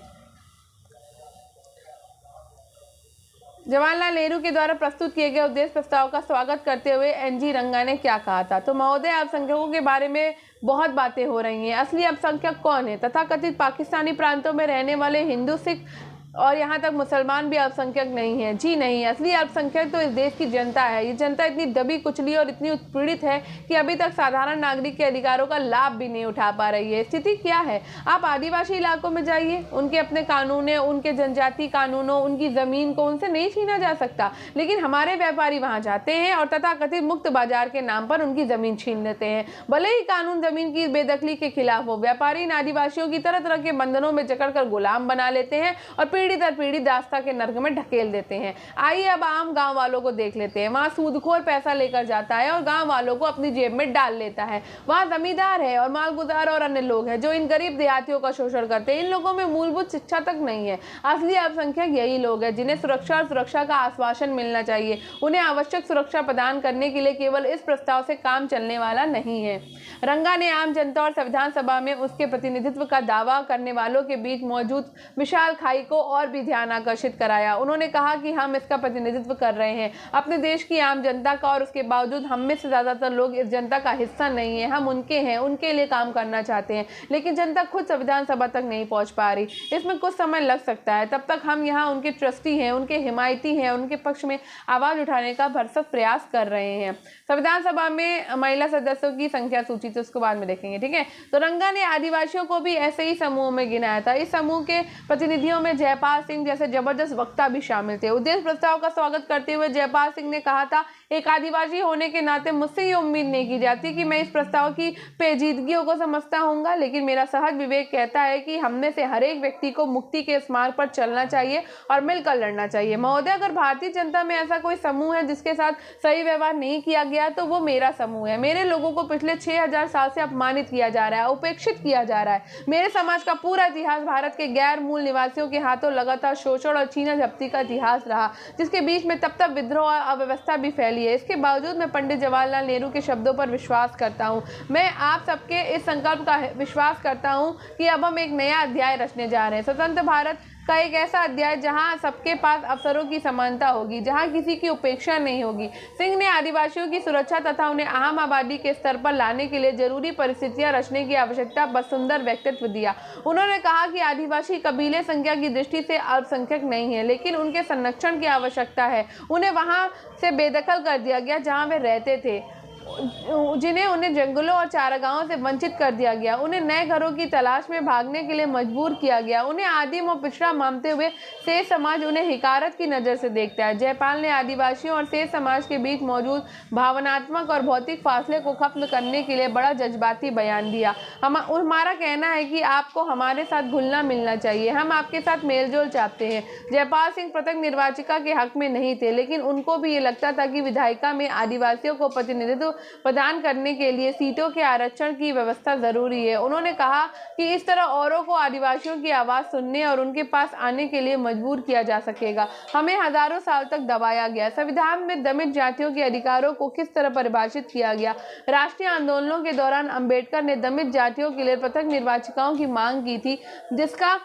जवाहरलाल नेहरू के द्वारा प्रस्तुत किए गए उद्देश्य प्रस्ताव का स्वागत करते हुए एनजी रंगा ने क्या कहा था? तो महोदय, अल्पसंख्यकों के बारे में बहुत बातें हो रही हैं। असली अल्पसंख्यक कौन है? तथाकथित पाकिस्तानी प्रांतों में रहने वाले हिंदू, सिख और यहाँ तक मुसलमान भी अल्पसंख्यक नहीं है। जी नहीं, असली अल्पसंख्यक तो इस देश की जनता है। ये जनता इतनी दबी कुचली और इतनी उत्पीड़ित है कि अभी तक साधारण नागरिक के अधिकारों का लाभ भी नहीं उठा पा रही है। स्थिति क्या है? आप आदिवासी इलाकों में जाइए, उनके अपने कानून है, उनके जनजाति कानूनों, उनकी जमीन को उनसे नहीं छीना जा सकता, लेकिन हमारे व्यापारी वहां जाते हैं और तथाकथित मुक्त बाजार के नाम पर उनकी जमीन छीन लेते हैं। भले ही कानून जमीन की बेदखली के खिलाफ हो, व्यापारी इन आदिवासियों की तरह तरह के बंधनों में जकड़कर गुलाम बना लेते हैं और पीढ़ी दर पीढ़ी दास्ता के नर्क में ढकेल देते हैं। आइए अब आम गांव वालों को देख लेते हैं। वहां सूदखोर पैसा लेकर जाता है और गांव वालों को अपनी जेब में डाल लेता है। वहां जमींदार है और मालगुजार और अन्य लोग हैं जो इन गरीब देहातियों का शोषण करते हैं। इन लोगों में मूलभूत शिक्षा तक नहीं है। असली अल्पसंख्यक यही लोग हैं जिन्हें सुरक्षा का आश्वासन मिलना चाहिए। उन्हें आवश्यक सुरक्षा प्रदान करने के लिए केवल इस प्रस्ताव से काम चलने वाला नहीं है। रंगा ने आम जनता और संविधान सभा में उसके प्रतिनिधित्व का दावा करने वालों के बीच मौजूद विशाल खाई को और भी ध्यान आकर्षित कराया। उन्होंने कहा कि हम इसका प्रतिनिधित्व कर रहे हैं, अपने देश की आम जनता का, और उसके बावजूद हम में से ज्यादातर लोग इस जनता का हिस्सा नहीं है। हम उनके हैं, उनके लिए काम करना चाहते हैं, लेकिन जनता खुद संविधान सभा तक नहीं पहुंच पा रही। इसमें कुछ समय लग सकता है। तब तक हम यहाँ उनके ट्रस्टी हैं, उनके हिमायती हैं, उनके पक्ष में आवाज उठाने का भरसक प्रयास कर रहे हैं। संविधान सभा में महिला सदस्यों की संख्या सूची तो उसको बाद में देखेंगे, ठीक है। तो रंगा ने आदिवासियों को भी ऐसे ही समूह में गिनाया था। इस समूह के प्रतिनिधियों में जयपाल सिंह जैसे जबरदस्त वक्ता भी शामिल थे। उद्देश्य प्रस्ताव का स्वागत करते हुए जयपाल सिंह ने कहा था, एक आदिवासी होने के नाते मुझसे ये उम्मीद नहीं की जाती कि मैं इस प्रस्ताव की पेचीदगियों को समझता हूंगा, लेकिन मेरा सहज विवेक कहता है कि हम में से हर एक व्यक्ति को मुक्ति के इस मार्ग पर चलना चाहिए और मिलकर लड़ना चाहिए। महोदय, अगर भारतीय जनता में ऐसा कोई समूह है जिसके साथ सही व्यवहार नहीं किया गया तो वो मेरा समूह है। मेरे लोगों को पिछले 6000 साल से अपमानित किया जा रहा है, उपेक्षित किया जा रहा है। मेरे समाज का पूरा इतिहास भारत के गैर मूल निवासियों के हाथों लगातार शोषण और छीना झपटी का इतिहास रहा, जिसके बीच में तब तक विद्रोह और अव्यवस्था भी फैली है। इसके बावजूद मैं पंडित जवाहरलाल नेहरू के शब्दों पर विश्वास करता हूँ। मैं आप सबके इस संकल्प का विश्वास करता हूँ कि अब हम एक नया अध्याय रचने जा रहे हैं। स्वतंत्र भारत का एक ऐसा अध्याय जहां सबके पास अवसरों की समानता होगी, जहां किसी की उपेक्षा नहीं होगी। सिंह ने आदिवासियों की सुरक्षा तथा उन्हें आम आबादी के स्तर पर लाने के लिए जरूरी परिस्थितियां रचने की आवश्यकता पर सुंदर व्यक्तित्व दिया। उन्होंने कहा कि आदिवासी कबीले संख्या की दृष्टि से अल्पसंख्यक नहीं है, लेकिन उनके संरक्षण की आवश्यकता है। उन्हें वहां से बेदखल कर दिया गया जहां वे रहते थे, जिन्हें उन्हें जंगलों और चारागाहों से वंचित कर दिया गया। उन्हें नए घरों की तलाश में भागने के लिए मजबूर किया गया। उन्हें आदिम और पिछड़ा मानते हुए सेठ समाज उन्हें हिकारत की नज़र से देखता है। जयपाल ने आदिवासियों और सेठ समाज के बीच मौजूद भावनात्मक और भौतिक फासले को खत्म करने के लिए बड़ा जज्बाती बयान दिया। हमारा कहना है कि आपको हमारे साथ घुलना मिलना चाहिए, हम आपके साथ मेलजोल चाहते हैं। जयपाल सिंह प्रत्यक्ष निर्वाचिका के हक में नहीं थे, लेकिन उनको भी ये लगता था कि विधायिका में आदिवासियों को प्रतिनिधित्व प्रदान करने के लिए सीटों के आरक्षण की व्यवस्था जरूरी है। उन्होंने कहा कि इस तरह औरों को आदिवासियों की आवाज़ सुनने और उनके पास आने के लिए मजबूर किया जा सकेगा। हमें हजारों साल तक दबाया गया। संविधान में दमित जातियों के अधिकारों को किस तरह परिभाषित किया गया? राष्ट्रीय आंदोलनों के दौरान अंबेडकर ने दमित जातियों के लिए पृथक निर्वाचिकाओं की मांग की थी, जिसका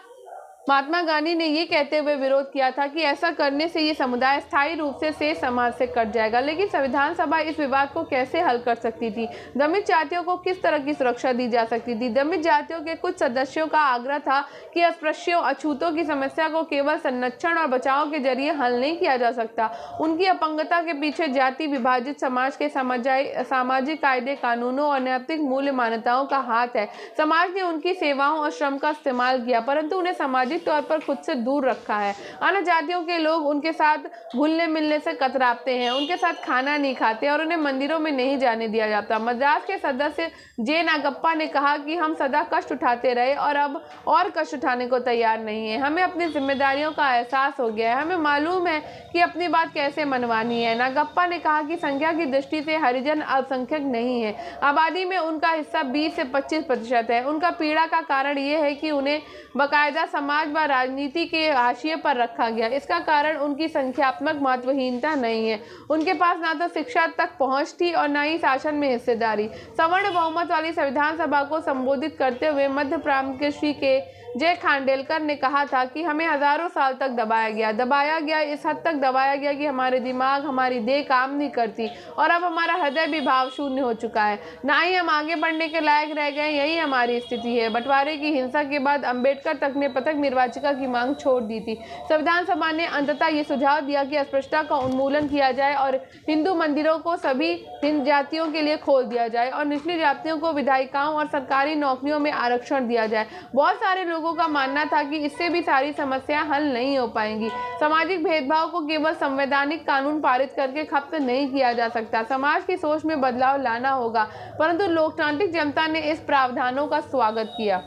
महात्मा गांधी ने ये कहते हुए विरोध किया था कि ऐसा करने से ये समुदाय स्थायी रूप से सेठ समाज से कट जाएगा। लेकिन संविधान सभा इस विवाद को कैसे हल कर सकती थी? दमित जातियों को किस तरह की सुरक्षा दी जा सकती थी? दमित जातियों के कुछ सदस्यों का आग्रह था कि अस्पृश्यों, अछूतों की समस्या को केवल संरक्षण और बचाव के जरिए हल नहीं किया जा सकता। उनकी अपंगता के पीछे जाति विभाजित समाज के सामाजिक कायदे कानूनों और नैतिक मूल्य मान्यताओं का हाथ है। समाज ने उनकी सेवाओं और श्रम का इस्तेमाल किया, परंतु उन्हें सामाजिक तौर पर खुद से दूर रखा है। अन्य जातियों के लोग उनके साथ घुलने मिलने से कतराते हैं, उनके साथ खाना नहीं खाते और उन्हें मंदिरों में नहीं जाने दिया जाता। मद्रास के सदस्य जे नागप्पा ने कहा कि हम सदा कष्ट उठाते रहे और अब और कष्ट उठाने को तैयार नहीं है। हमें अपनी जिम्मेदारियों का एहसास हो गया है, हमें मालूम है कि अपनी बात कैसे मनवानी है। नागप्पा ने कहा कि संख्या की दृष्टि से हरिजन अल्पसंख्यक नहीं है। आबादी में उनका हिस्सा 20 से 25% है। उनका पीड़ा का कारण ये है कि उन्हें बाकायदा समाज व राजनीति के हाशिए पर रखा गया। इसका कारण उनकी संख्यात्मक महत्वहीनता नहीं है। उनके पास ना तो शिक्षा तक पहुंच थी और ना ही शासन में हिस्सेदारी। सवर्ण बहुमत वाली संविधान सभा को संबोधित करते हुए मध्य प्रांत के श्री के जय खांडेलकर ने कहा था कि हमें हजारों साल तक दबाया गया, इस हद तक दबाया गया कि हमारे दिमाग, हमारी देह काम नहीं करती और अब हमारा हृदय भी भाव शून्य हो चुका है। ना ही हम आगे बढ़ने के लायक रह गए, यही हमारी स्थिति है। बंटवारे की हिंसा के बाद अंबेडकर तक ने पृथक निर्वाचिका की मांग छोड़ दी थी। संविधान सभा ने अंततः ये सुझाव दिया कि अस्पृश्यता का उन्मूलन किया जाए और हिंदू मंदिरों को सभी हिंद जातियों के लिए खोल दिया जाए और निचली जातियों को विधायिकाओं और सरकारी नौकरियों में आरक्षण दिया जाए। बहुत सारे लोगों का मानना था कि इससे भी सारी समस्याएं हल नहीं हो पाएंगी। सामाजिक भेदभाव को केवल संवैधानिक कानून पारित करके खत्म नहीं किया जा सकता। समाज की सोच में बदलाव लाना होगा, परंतु लोकतांत्रिक जनता ने इस प्रावधानों का स्वागत किया।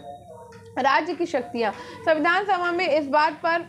राज्य की शक्तियां। संविधान सभा में इस बात पर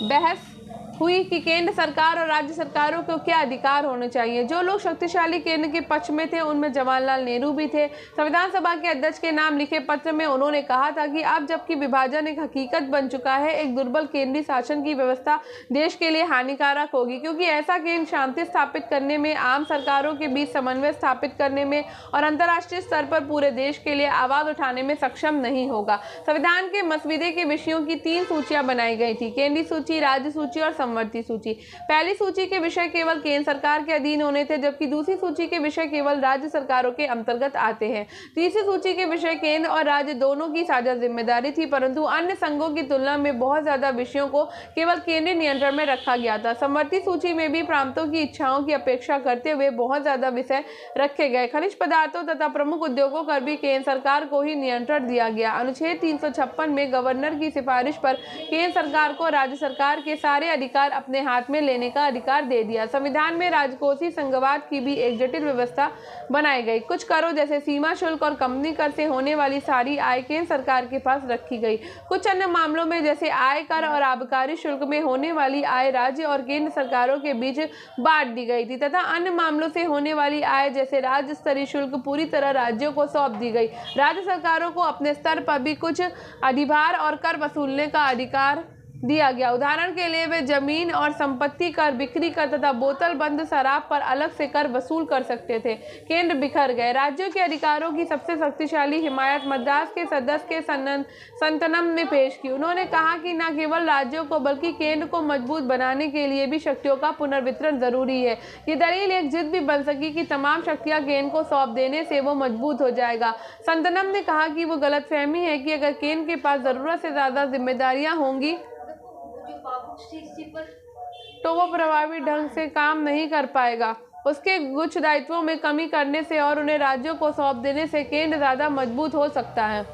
बहस हुई कि केंद्र सरकार और राज्य सरकारों को क्या अधिकार होने चाहिए। जो लोग शक्तिशाली केंद्र के पक्ष में थे उनमें जवाहरलाल नेहरू भी थे। संविधान सभा के अध्यक्ष के नाम लिखे पत्र में उन्होंने कहा था कि अब जबकि विभाजन एक हकीकत बन चुका है, एक दुर्बल केंद्रीय शासन की व्यवस्था देश के लिए हानिकारक होगी, क्योंकि ऐसा केंद्र शांति स्थापित करने में, आम सरकारों के बीच समन्वय स्थापित करने में और अंतर्राष्ट्रीय स्तर पर पूरे देश के लिए आवाज उठाने में सक्षम नहीं होगा। संविधान के मसविदे के विषयों की 3 सूचियां बनाई गई थी: केंद्रीय सूची, राज्य सूची और समवर्ती सूची। पहली सूची के विषय केवल केंद्र सरकार के अधीन होने थे, जबकि दूसरी सूची के विषय केवल राज्य सरकारों के अंतर्गत आते हैं। तीसरी सूची के विषय केंद्र और राज्य दोनों की साझा जिम्मेदारी थी, परंतु अन्य संघों की तुलना में बहुत ज्यादा विषयों को केवल केंद्रीय नियंत्रण में रखा गया था। समवर्ती सूची में भी प्रांतों की इच्छाओं की अपेक्षा करते हुए बहुत ज्यादा विषय रखे गए। खनिज पदार्थों तथा प्रमुख उद्योगों पर भी केंद्र सरकार को ही नियंत्रण दिया गया। अनुच्छेद 356 में गवर्नर की सिफारिश पर केंद्र सरकार को राज्य सरकार के सारे अधिकार अपने हाथ में लेने का अधिकार दे दिया। संविधान में राजकोषीय संघवाद की भी एक जटिल व्यवस्था बनाई गई। कुछ करों जैसे सीमा शुल्क और कंपनी कर से होने वाली सारी आय केंद्र सरकार के पास रखी गई। कुछ अन्य मामलों में जैसे आय कर और आबकारी शुल्क में होने वाली आय राज्य और केंद्र सरकारों के बीच बांट दी गई थी तथा अन्य मामलों से होने वाली आय जैसे राज्य स्तरीय शुल्क पूरी तरह राज्यों को सौंप दी गई। राज्य सरकारों को अपने स्तर पर भी कुछ अधिभार और कर वसूलने का अधिकार दिया गया। उदाहरण के लिए वे जमीन और संपत्ति कर, बिक्री कर तथा बोतल बंद शराब पर अलग से कर वसूल कर सकते थे। केंद्र बिखर गए। राज्यों के अधिकारों की सबसे शक्तिशाली हिमायत मद्रास के सदस्य के संतनम ने पेश की। उन्होंने कहा कि न केवल राज्यों को बल्कि केंद्र को मजबूत बनाने के लिए भी शक्तियों का पुनर्वितरण जरूरी है। ये दलील एक जिद भी बन सकी कि तमाम शक्तियां केंद्र को सौंप देने से वो मजबूत हो जाएगा। संतनम ने कहा कि वो गलतफहमी है कि अगर केंद्र के पास जरूरत से ज्यादा जिम्मेदारियां होंगी तो वो प्रभावी ढंग से काम नहीं कर पाएगा। उसके कुछ दायित्वों में कमी करने से और उन्हें राज्यों को सौंप देने से केंद्र ज्यादा मजबूत हो सकता है।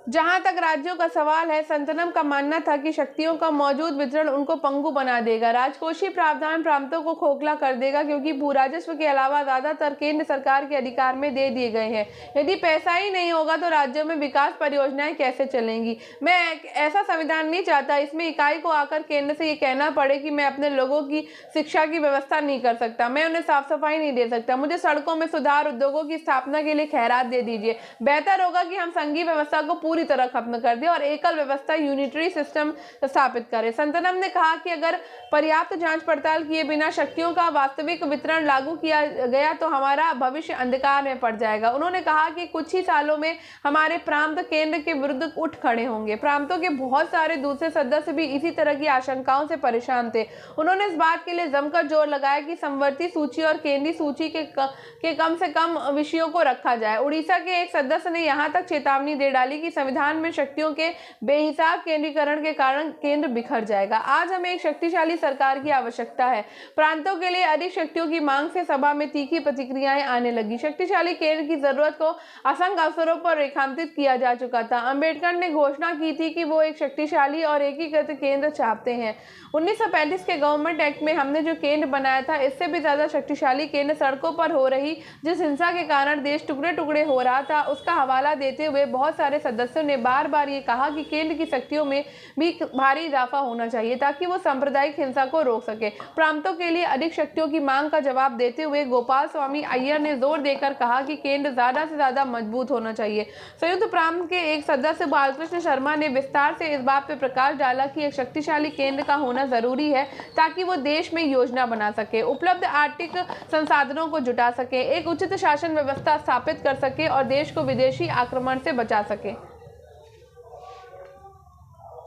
जहां तक राज्यों का सवाल है, संतनम का मानना था कि शक्तियों का मौजूद वितरण उनको पंगु बना देगा। राजकोषीय प्रावधान प्रांतों को खोखला कर देगा क्योंकि भूराजस्व के अलावा ज्यादातर केंद्र सरकार के अधिकार में दे दिए गए हैं। यदि पैसा ही नहीं होगा तो राज्यों में विकास परियोजनाएं कैसे चलेंगी। मैं ऐसा संविधान नहीं चाहता इसमें इकाई को आकर केंद्र से ये कहना पड़े कि मैं अपने लोगों की शिक्षा की व्यवस्था नहीं कर सकता, मैं उन्हें साफ सफाई नहीं दे सकता, मुझे सड़कों में सुधार, उद्योगों की स्थापना के लिए खैरात दे दीजिए। बेहतर होगा कि हम संघीय व्यवस्था को पूरी तरह खत्म कर दे और एकल व्यवस्था यूनिटरी सिस्टम स्थापित करें। संतनम ने कहा कि अगर पर्याप्त जांच पड़ताल किए बिना शक्तियों का वास्तविक वितरण लागू किया गया तो हमारा भविष्य अंधकार में पड़ जाएगा। उन्होंने कहा कि कुछ ही सालों में हमारे प्रांत केंद्र के विरुद्ध उठ खड़े होंगे। प्रांतों के बहुत सारे दूसरे सदस्य भी इसी तरह की आशंकाओं से परेशान थे। उन्होंने इस बात के लिए जमकर जोर लगाया कि समवर्ती सूची और केंद्रीय सूची के कम से कम विषयों को रखा जाए। उड़ीसा के एक सदस्य ने यहाँ तक चेतावनी दे डाली कि संविधान में शक्तियों के बेहिसाब केंद्रीकरण के कारण केंद्र बिखर जाएगा। आज हमें एक शक्तिशाली सरकार की आवश्यकता है। प्रांतों के लिए अधिक शक्तियों की मांग से सभा में तीखी प्रतिक्रियाएं आने लगी। शक्तिशाली केंद्र की जरूरत को असंख्य अवसरों पर रेखांकित किया जा चुका था। अंबेडकर ने घोषणा की थी कि वो एक शक्तिशाली और एकीकृत केंद्र चाहते हैं। 1935 के गवर्नमेंट एक्ट में हमने जो केंद्र बनाया था, इससे भी ज्यादा शक्तिशाली केंद्र सड़कों पर हो रही जिस हिंसा के कारण देश टुकड़े टुकड़े हो रहा था उसका हवाला देते हुए बहुत सारे सदस्यों ने बार बार ये कहा कि केंद्र की शक्तियों में भी भारी इजाफा होना चाहिए ताकि वो सांप्रदायिक हिंसा को रोक सके। प्रांतों के लिए अधिक शक्तियों की मांग का जवाब देते हुए गोपाल स्वामी अय्यर ने जोर देकर कहा कि केंद्र ज्यादा से ज्यादा मजबूत होना चाहिए। संयुक्त प्रांत के एक सदस्य बालकृष्ण शर्मा ने विस्तार से इस बात पर प्रकाश डाला कि एक शक्तिशाली केंद्र का होना जरूरी है ताकि वो देश में योजना बना सके, उपलब्ध आर्थिक संसाधनों को जुटा सके, एक उचित शासन व्यवस्था स्थापित कर सके और देश को विदेशी आक्रमण से बचा सके।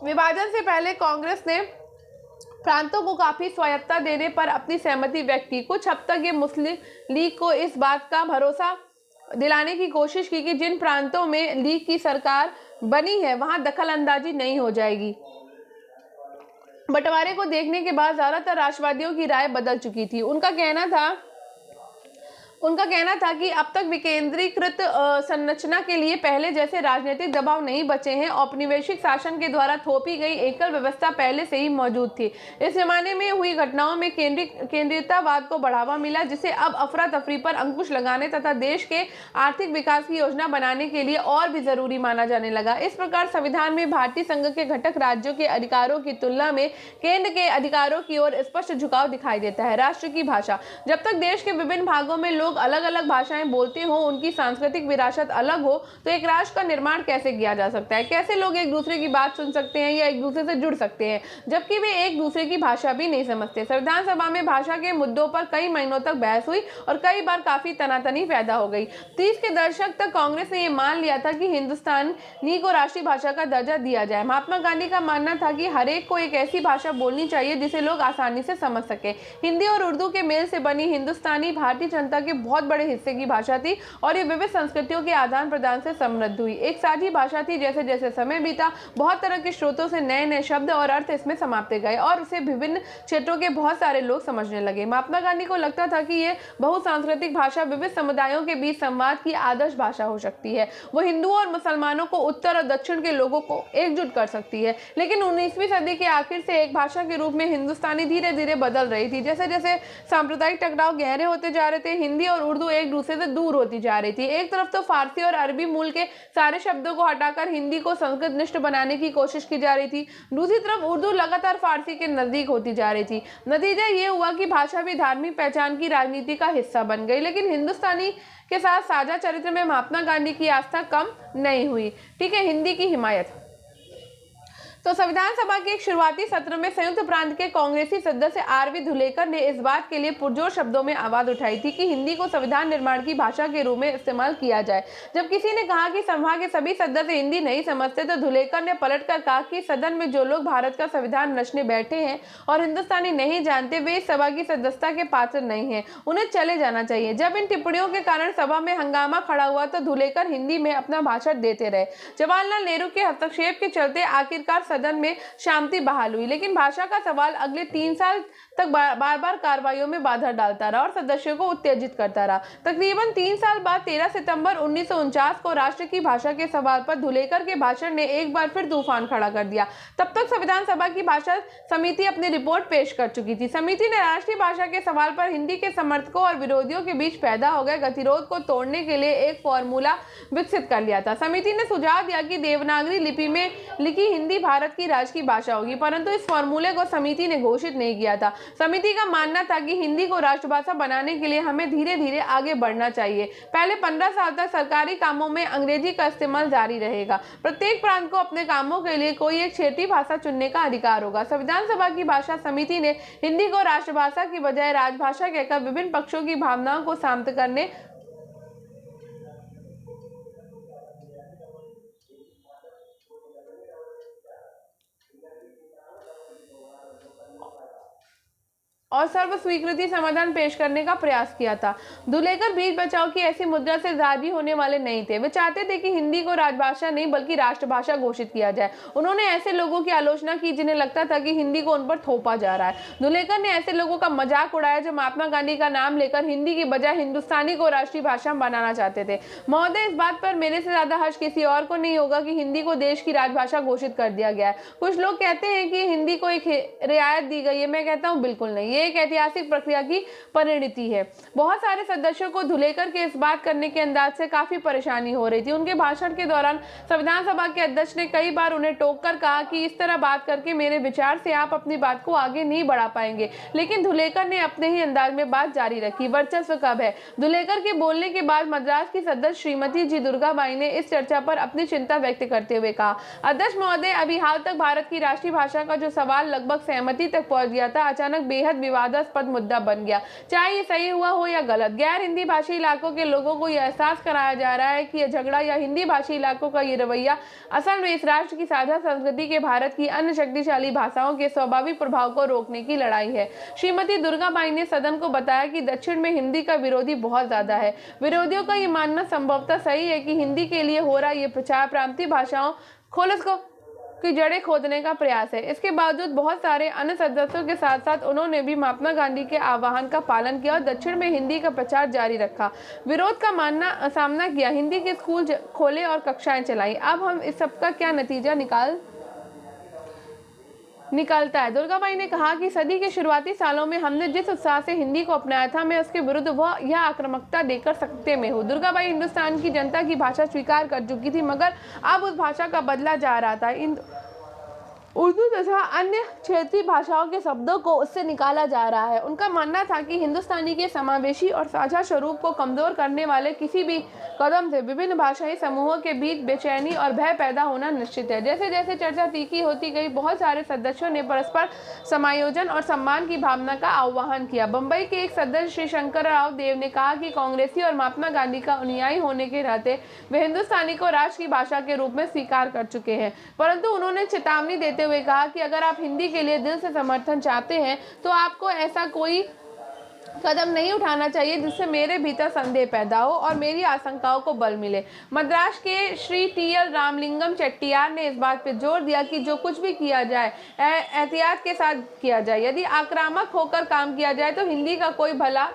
विभाजन से पहले कांग्रेस ने प्रांतों को काफी स्वायत्तता देने पर अपनी सहमति व्यक्त की। कुछ हद तक ये मुस्लिम लीग को इस बात का भरोसा दिलाने की कोशिश की कि जिन प्रांतों में लीग की सरकार बनी है वहां दखल अंदाजी नहीं हो जाएगी। बंटवारे को देखने के बाद ज्यादातर राष्ट्रवादियों की राय बदल चुकी थी। उनका कहना था कि अब तक विकेंद्रीकृत संरचना के लिए पहले जैसे राजनीतिक दबाव नहीं बचे हैं। औपनिवेशिक शासन के द्वारा थोपी गई एकल व्यवस्था पहले से ही मौजूद थी। इस जमाने में हुई घटनाओं में केंद्रीयतावाद को बढ़ावा मिला, जिसे अब अफरा तफरी पर अंकुश लगाने तथा देश के आर्थिक विकास की योजना बनाने के लिए और भी जरूरी माना जाने लगा। इस प्रकार संविधान में भारतीय संघ के घटक राज्यों के अधिकारों की तुलना में केंद्र के अधिकारों की ओर स्पष्ट झुकाव दिखाई देता है। राष्ट्र की भाषा। जब तक देश के विभिन्न भागों में लोग अलग अलग भाषाएं बोलते हो, उनकी सांस्कृतिक विरासत अलग हो, तो एक राष्ट्र का निर्माण कैसे किया जा सकता है? कैसे लोग एक दूसरे की बात सुन सकते हैं या एक दूसरे से जुड़ सकते हैं जबकि वे एक दूसरे की भाषा भी नहीं समझते? संविधान सभा में भाषा के मुद्दों पर कई महीनों तक बहस हुई और कई बार काफी तनातनी पैदा हो गई। 30 के दशक तक कांग्रेस ने यह मान लिया था कि हिंदुस्तानी को राष्ट्रीय भाषा का दर्जा दिया जाए। महात्मा गांधी का मानना था कि हर एक को एक ऐसी भाषा बोलनी चाहिए जिसे लोग आसानी से समझ सके। हिंदी और उर्दू के मेल से बनी हिंदुस्तानी भारतीय जनता के बहुत बड़े हिस्से की भाषा थी और ये विविध संस्कृतियों के आदान प्रदान से समृद्ध हुई। एक साझी भाषा थी। जैसे जैसे समय बीता, बहुत तरह के स्रोतों से नए नए शब्द और अर्थ इसमें समाप्ते गए और उसे विभिन्न क्षेत्रों के बहुत सारे लोग समझने लगे। महात्मा गांधी को लगता था कि ये बहुसांस्कृतिक भाषा विविध समुदायों के बीच संवाद की आदर्श भाषा हो सकती है। वो हिंदुओं और मुसलमानों को, उत्तर और दक्षिण के लोगों को एकजुट कर सकती है। लेकिन 19वीं सदी के आखिर से एक भाषा के रूप में हिंदुस्तानी धीरे धीरे बदल रही थी। जैसे जैसे सांप्रदायिक टकराव गहरे होते जा रहे थे, हिंदी और उर्दू एक दूसरे से दूर होती जा रही थी। एक तरफ तो फारसी और अरबी मूल के सारे शब्दों को हटाकर हिंदी को संस्कृत निष्ठ बनाने की कोशिश की जा रही थी, दूसरी तरफ उर्दू लगातार फारसी के नजदीक होती जा रही थी। नतीजा ये हुआ कि भाषा भी धार्मिक पहचान की राजनीति का हिस्सा बन गई। लेकिन हिंदुस्तानी के साथ साझा चरित्र में महात्मा गांधी की आस्था कम नहीं हुई। ठीक है, हिंदी की हिमायत। तो संविधान सभा के एक शुरुआती सत्र में संयुक्त प्रांत के कांग्रेसी सदस्य आर.वी. धुलेकर ने इस बात के लिए पुरजोर शब्दों में आवाज उठाई थी कि हिंदी को संविधान निर्माण की भाषा के रूप में इस्तेमाल किया जाए। जब किसी ने कहा कि सभा के सभी सदस्य हिंदी नहीं समझते, तो धुलेकर ने पलटकर कहा कि सदन में जो लोग भारत का संविधान रचने बैठे हैं और हिंदुस्तानी नहीं जानते, वे इस सभा की सदस्यता के पात्र नहीं है, उन्हें चले जाना चाहिए। जब इन टिप्पणियों के कारण सभा में हंगामा खड़ा हुआ तो धुलेकर हिंदी में अपना भाषण देते रहे। जवाहरलाल नेहरू के हस्तक्षेप के चलते आखिरकार सदन में शांति बहाल हुई, लेकिन भाषा का सवाल अगले 3 साल तक बार बार कार्रवाइयों में बाधा डालता रहा और सदस्यों को उत्तेजित करता रहा। तकरीबन 3 साल बाद 13 सितंबर 1949 को राष्ट्र की भाषा के सवाल पर धुलेकर के भाषण ने एक बार फिर तूफान खड़ा कर दिया। तब तक संविधान सभा की भाषा समिति अपनी रिपोर्ट पेश कर चुकी थी। समिति ने राष्ट्रीय भाषा के सवाल पर हिंदी के समर्थकों और विरोधियों के बीच पैदा हो गए गतिरोध को तोड़ने के लिए एक फॉर्मूला विकसित कर लिया था। समिति ने सुझाव दिया कि देवनागरी लिपि में लिखी हिंदी भारत की राज की भाषा होगी, परंतु इस फॉर्मूले को समिति ने घोषित नहीं किया था। समिति का मानना था कि हिंदी को राष्ट्रभाषा बनाने के लिए हमें धीरे धीरे आगे बढ़ना चाहिए। पहले 15 साल तक सरकारी कामों में अंग्रेजी का इस्तेमाल जारी रहेगा। प्रत्येक प्रांत को अपने कामों के लिए कोई एक क्षेत्रीय भाषा चुनने का अधिकार होगा। संविधान सभा की भाषा समिति ने हिंदी को राष्ट्रभाषा की बजाय राजभाषा कहकर विभिन्न पक्षों की भावनाओं को शांत करने और सर्व स्वीकृति समाधान पेश करने का प्रयास किया था। धुलेकर बीच बचाव की ऐसी मुद्रा से राजी होने वाले नहीं थे। वे चाहते थे कि हिंदी को राजभाषा नहीं बल्कि राष्ट्रभाषा घोषित किया जाए। उन्होंने ऐसे लोगों की आलोचना की जिन्हें लगता था कि हिंदी को उन पर थोपा जा रहा है। धुलेकर ने ऐसे लोगों का मजाक उड़ाया जो महात्मा गांधी का नाम लेकर हिंदी की बजाय हिंदुस्तानी को राष्ट्रीय भाषा बनाना चाहते थे। महोदय, इस बात पर मेरे से ज्यादा हर्ष किसी और को नहीं होगा कि हिंदी को देश की राजभाषा घोषित कर दिया गया है। कुछ लोग कहते हैं कि हिंदी को एक रियायत दी गई है। मैं कहता हूँ बिल्कुल नहीं, एक ऐतिहासिक प्रक्रिया की परिणति है। बहुत सारे सदस्यों को धुलेकर के इस बात करने के अंदाज से काफी परेशानी हो रही थी। उनके भाषण के दौरान संविधान सभा के अध्यक्ष ने कई बार उन्हें टोककर कहा कि इस तरह बात करके मेरे विचार से आप अपनी बात को आगे नहीं बढ़ा पाएंगे, लेकिन धुलेकर ने अपने ही अंदाज में बात जारी रखी। वर्चस्व कब है? धुलेकर के बोलने के बाद मद्रास की सदस्य श्रीमती जी दुर्गाबाई ने इस चर्चा पर अपनी चिंता व्यक्त करते हुए कहा, अध्यक्ष महोदय, अभी हाल तक भारत की राष्ट्रीय भाषा का जो सवाल लगभग सहमति तक पहुंच गया था, अचानक बेहद विवादास्पद मुद्दा बन गया। चाहे ये सही हुआ हो या गलत, गैर हिंदी भाषी इलाकों के लोगों को यह एहसास कराया जा रहा है कि यह झगड़ा या हिंदी भाषी इलाकों का ये रवैया असल में इस राष्ट्र की साझा संस्कृति के भारत की अन्य शक्तिशाली भाषाओं के स्वाभाविक प्रभाव को रोकने की लड़ाई है। श्रीमती दुर्गाबाई ने सदन को बताया कि दक्षिण में हिंदी का विरोधी बहुत ज्यादा है। विरोधियों का ये मानना संभवतः सही है कि हिंदी के लिए हो रहा ये प्रचार प्रांतीय भाषाओं की जड़ें खोदने का प्रयास है। इसके बावजूद बहुत सारे अन्य सदस्यों के साथ साथ उन्होंने भी महात्मा गांधी के आह्वान का पालन किया और दक्षिण में हिंदी का प्रचार जारी रखा, विरोध का सामना किया, हिंदी के स्कूल खोले और कक्षाएं चलाई। अब हम इस सबका क्या नतीजा निकलता है? दुर्गाबाई ने कहा कि सदी के शुरुआती सालों में हमने जिस उत्साह से हिंदी को अपनाया था, मैं उसके विरुद्ध यह आक्रामकता देकर सकते में हूँ। दुर्गाबाई हिंदुस्तान की जनता की भाषा स्वीकार कर चुकी थी, मगर अब उस भाषा का बदला जा रहा था। उर्दू तथा अन्य क्षेत्रीय भाषाओं के शब्दों को उससे निकाला जा रहा है। उनका मानना था कि हिंदुस्तानी के समावेशी और साझा स्वरूप को कमजोर करने वाले किसी भी कदम से विभिन्न भाषाई समूहों के बीच बेचैनी और भय पैदा होना निश्चित है। जैसे जैसे चर्चा तीखी होती गई, बहुत सारे सदस्यों ने परस्पर समायोजन और सम्मान की भावना का आह्वान किया। बम्बई के एक सदस्य श्री शंकर राव देव ने कहा कि कांग्रेसी और महात्मा गांधी का अनुयायी होने के नाते वे हिंदुस्तानी को राष्ट्र की भाषा के रूप में स्वीकार कर चुके हैं, परंतु उन्होंने चेतावनी देते हुए कहा कि अगर आप हिंदी के लिए दिल से समर्थन चाहते हैं तो आपको ऐसा कोई कदम नहीं उठाना चाहिए जिससे मेरे भीतर संदेह पैदा हो और मेरी आशंकाओं को बल मिले। मद्रास के श्री टी.एल. रामलिंगम चेट्टियार ने इस बात पर जोर दिया कि जो कुछ भी किया जाए एहतियात के साथ किया जाए। यदि आक्रामक होकर काम किया जाए तो हिंदी का कोई भला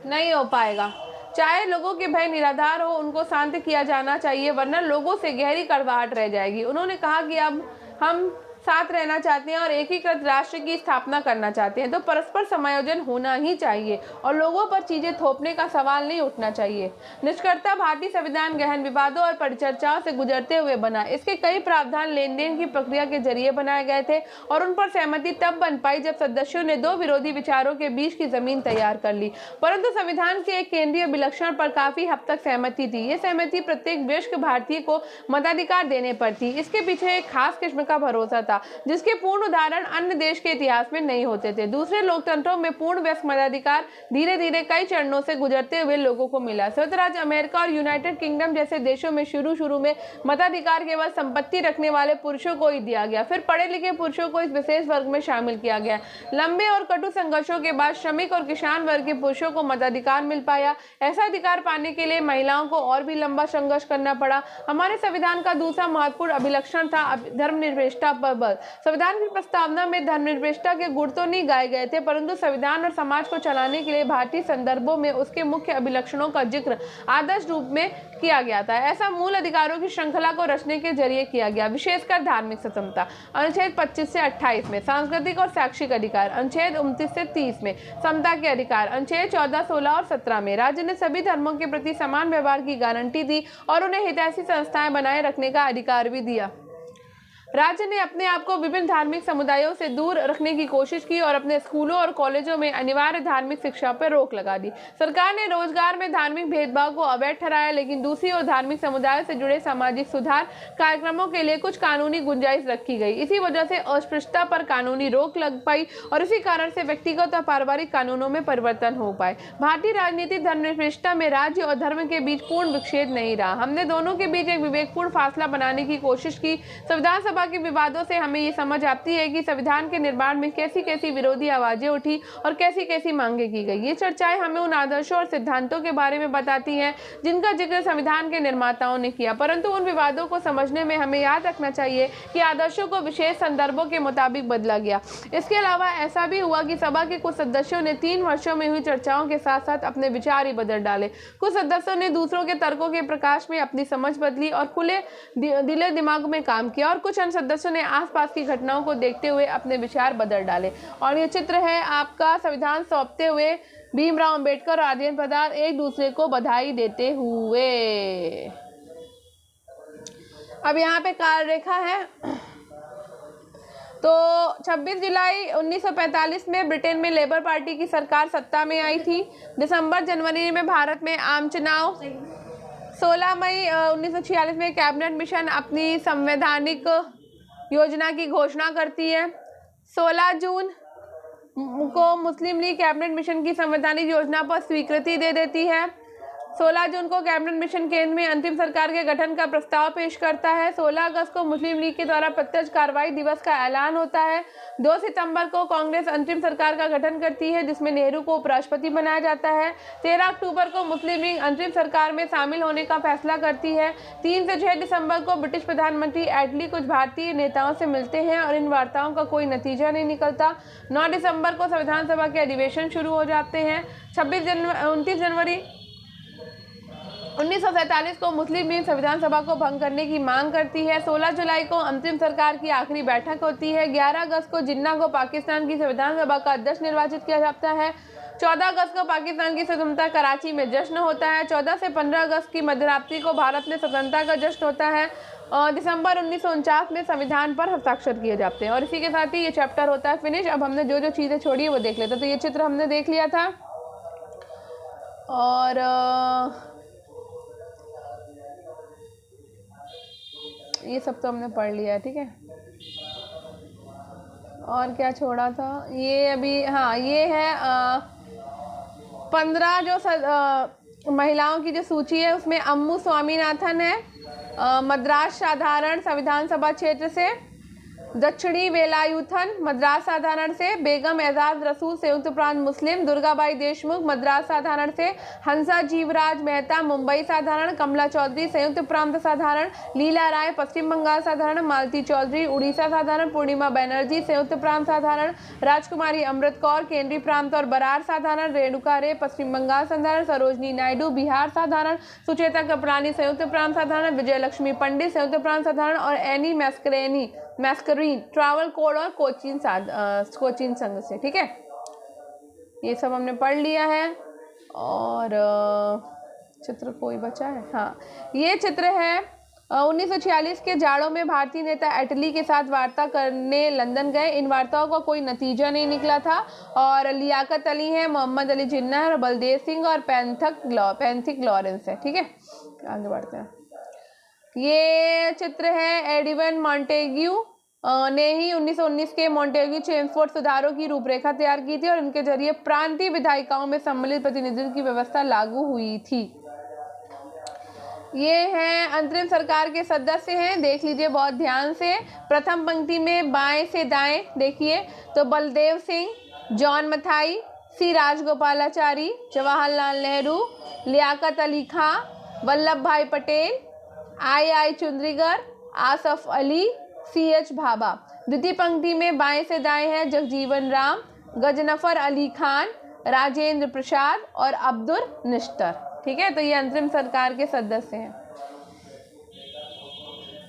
नहीं हो पाएगा। चाहे लोगों के भय निराधार हो, उनको शांत किया जाना चाहिए, वरना लोगों से गहरी कड़वाहट रह जाएगी। उन्होंने कहा कि अब हम साथ रहना चाहते हैं और एकीकृत राष्ट्र की स्थापना करना चाहते हैं तो परस्पर समायोजन होना ही चाहिए और लोगों पर चीजें थोपने का सवाल नहीं उठना चाहिए। निष्कर्षतः भारतीय संविधान गहन विवादों और परिचर्चाओं से गुजरते हुए बना। इसके कई प्रावधान लेन देन की प्रक्रिया के जरिए बनाए गए थे और उन पर सहमति तब बन पाई जब सदस्यों ने दो विरोधी विचारों के बीच की जमीन तैयार कर ली। परंतु संविधान के एक केंद्रीय विलक्षण पर काफी हद तक सहमति थी। ये सहमति प्रत्येक वयस्क भारतीय को मताधिकार देने पर थी। इसके पीछे एक खास किस्म का भरोसा था जिसके पूर्ण उदाहरण अन्य देश के इतिहास में नहीं होते थे। दूसरे लोकतंत्रों में पूर्ण वयस्क मताधिकार धीरे धीरे कई चरणों से गुजरते हुए लोगों को मिला। संयुक्त राज्य अमेरिका और यूनाइटेड किंगडम जैसे देशों में शुरू में मताधिकार केवल संपत्ति रखने वाले पुरुषों को ही दिया गया। फिर पढ़े लिखे पुरुषों को इस विशेष वर्ग में शामिल किया गया। लंबे और कटु संघर्षों के बाद श्रमिक और किसान वर्ग के पुरुषों को मताधिकार मिल पाया। ऐसा अधिकार पाने के लिए महिलाओं को और भी लंबा संघर्ष करना पड़ा। हमारे संविधान का दूसरा महत्वपूर्ण अभिलक्षण था धर्मनिरपेक्षता पर बल। संविधान की प्रस्तावना में धर्मनिरपेक्षता के गुण तो नहीं गाए गए थे परंतु संविधान और समाज को चलाने के लिए भारतीय संदर्भों में उसके मुख्य अभिलक्षणों का जिक्र आदर्श रूप में किया गया था। ऐसा मूल अधिकारों की श्रृंखला को रचने के जरिए किया गया। विशेषकर धार्मिक स्वतंत्रता अनुच्छेद 25 से 28 में, सांस्कृतिक और शैक्षिक अधिकार अनुच्छेद 29 से 30 में, समता के अधिकार अनुच्छेद 14, 16 और 17 में। राज्य ने सभी धर्मों के प्रति समान व्यवहार की गारंटी दी और उन्हें हितैषी संस्थाएं बनाए रखने का अधिकार भी दिया। राज्य ने अपने आप को विभिन्न धार्मिक समुदायों से दूर रखने की कोशिश की और अपने स्कूलों और कॉलेजों में अनिवार्य धार्मिक शिक्षा पर रोक लगा दी। सरकार ने रोजगार में धार्मिक भेदभाव को अवैध ठहराया लेकिन दूसरी ओर धार्मिक समुदायों से जुड़े सामाजिक सुधार कार्यक्रमों के लिए कुछ कानूनी गुंजाइश रखी गई। इसी वजह से अस्पृश्यता पर कानूनी रोक लग पाई और इसी कारण से व्यक्तिगत और पारिवारिक कानूनों में परिवर्तन हो पाए। भारतीय राजनीति धर्मनिरपेक्षता में राज्य और धर्म के बीच पूर्ण विच्छेद नहीं रहा। हमने दोनों के बीच एक विवेकपूर्ण फासला बनाने की कोशिश की। संविधान सभा के विवादों से हमें ये समझ आती है कि संविधान के निर्माण में कैसी कैसी विरोधी आवाजें उठी और कैसी कैसी मांगे की गई। ये चर्चाएं हमें उन आदर्शों और सिद्धांतों के बारे में बताती हैं जिनका जिक्र संविधान के निर्माताओं ने किया, परंतु उन विवादों को समझने में हमें याद रखना चाहिए कि आदर्शों को विशेष संदर्भों के मुताबिक बदला गया। इसके अलावा ऐसा भी हुआ कि सभा के कुछ सदस्यों ने 3 वर्षों में हुई चर्चाओं के साथ साथ अपने विचार ही बदल डाले। कुछ सदस्यों ने दूसरों के तर्कों के प्रकाश में अपनी समझ बदली और खुले दिले दिमाग में काम किया और कुछ अन्य सदस्यों ने आसपास की घटनाओं को देखते हुए अपने विचार बदल डाले। और ये चित्र है आपका संविधान सौंपते हुए भीमराव अंबेडकर और राजेंद्र प्रसाद एक दूसरे को बधाई देते हुए। अब यहाँ पे काल रेखा है। तो 26 जुलाई 1945 में ब्रिटेन में लेबर पार्टी की सरकार सत्ता में आई थी। दिसंबर जनवरी में भारत में आम चुनाव। 16 मई 1946 में कैबिनेट मिशन अपनी संवैधानिक योजना की घोषणा करती है। 16 जून को मुस्लिम लीग कैबिनेट मिशन की संवैधानिक योजना पर स्वीकृति दे देती है। 16 जून को कैबिनेट मिशन केंद्र में अंतिम सरकार के गठन का प्रस्ताव पेश करता है। 16 अगस्त को मुस्लिम लीग के द्वारा प्रत्यक्ष कार्रवाई दिवस का ऐलान होता है। 2 सितंबर को कांग्रेस अंतिम सरकार का गठन करती है जिसमें नेहरू को उपराष्ट्रपति बनाया जाता है। 13 अक्टूबर को मुस्लिम लीग अंतरिम सरकार में शामिल होने का फैसला करती है। 3 से 6 दिसंबर को ब्रिटिश प्रधानमंत्री एटली कुछ भारतीय नेताओं से मिलते हैं और इन वार्ताओं का कोई नतीजा नहीं निकलता। 9 दिसंबर को संविधान सभा के अधिवेशन शुरू हो जाते हैं। 29 जनवरी 1947 को मुस्लिम लीग संविधान सभा को भंग करने की मांग करती है। 16 जुलाई को अंतरिम सरकार की आखिरी बैठक होती है। 11 अगस्त को जिन्ना को पाकिस्तान की संविधान सभा का अध्यक्ष निर्वाचित किया जाता है। 14 अगस्त को पाकिस्तान की स्वतंत्रता कराची में जश्न होता है। 14 से 15 अगस्त की मध्यरात्रि को भारत में स्वतंत्रता का जश्न होता है। दिसंबर 1949 में संविधान पर हस्ताक्षर किए जाते हैं। और इसी के साथ ही ये चैप्टर होता है फिनिश। अब हमने जो जो चीज़ें छोड़ी है वो देख लेते हैं। तो ये चित्र हमने देख लिया था और ये सब तो हमने पढ़ लिया है, ठीक है। और क्या छोड़ा था ये अभी, हाँ ये है 15 जो महिलाओं की जो सूची है उसमें अम्मू स्वामीनाथन है मद्रास साधारण संविधान सभा क्षेत्र से। दक्षिणी वेलायुथन मद्रास साधारण से। बेगम एजाज रसूल संयुक्त प्रांत मुस्लिम। दुर्गाबाई देशमुख मद्रास साधारण से। हंसा जीवराज मेहता मुंबई साधारण। कमला चौधरी संयुक्त प्रांत साधारण। लीला राय पश्चिम बंगाल साधारण। मालती चौधरी उड़ीसा साधारण। पूर्णिमा बनर्जी संयुक्त प्रांत साधारण। राजकुमारी अमृत कौर केंद्रीय प्रांत और बरार साधारण। रेणुका रे पश्चिम बंगाल साधारण। सरोजनी नायडू बिहार साधारण। सुचेता कृपलानी संयुक्त प्रांत साधारण। विजय लक्ष्मी पंडित संयुक्त प्रांत साधारण और एनी मैस्करेनी मैस्करीन, ट्रैवल कोड और कोचिंग संघ से। ठीक है, ये सब हमने पढ़ लिया है। और चित्र कोई बचा है? हाँ, ये चित्र है 1946 के जाड़ों में भारतीय नेता एटली के साथ वार्ता करने लंदन गए। इन वार्ताओं का कोई नतीजा नहीं निकला था और लियाकत अली है, मोहम्मद अली जिन्ना है, बलदेव सिंह और पैंथिक लॉरेंस है। ठीक है, आगे बढ़ते हैं। ये चित्र है एडविन मॉन्टेग्यू ने ही 1919 के मॉन्टेग्यू चेम्सफोर्ड सुधारों की रूपरेखा तैयार की थी और इनके जरिए प्रांतीय विधायिकाओं में सम्मिलित प्रतिनिधित्व की व्यवस्था लागू हुई थी। ये हैं अंतरिम सरकार के सदस्य हैं, देख लीजिए बहुत ध्यान से। प्रथम पंक्ति में बाएं से दाएं देखिए तो बलदेव सिंह, जॉन मथाई, सी राजगोपालाचारी, जवाहरलाल नेहरू, लियाकत अली खां, वल्लभ भाई पटेल, आई चुंद्रीगर, आसफ अली, CH भाभा। द्वितीय पंक्ति में बाएं से दाएं है जगजीवन राम, गजनफर अली खान, राजेंद्र प्रसाद और अब्दुल निश्तर। ठीक है, तो ये अंतरिम सरकार के सदस्य हैं,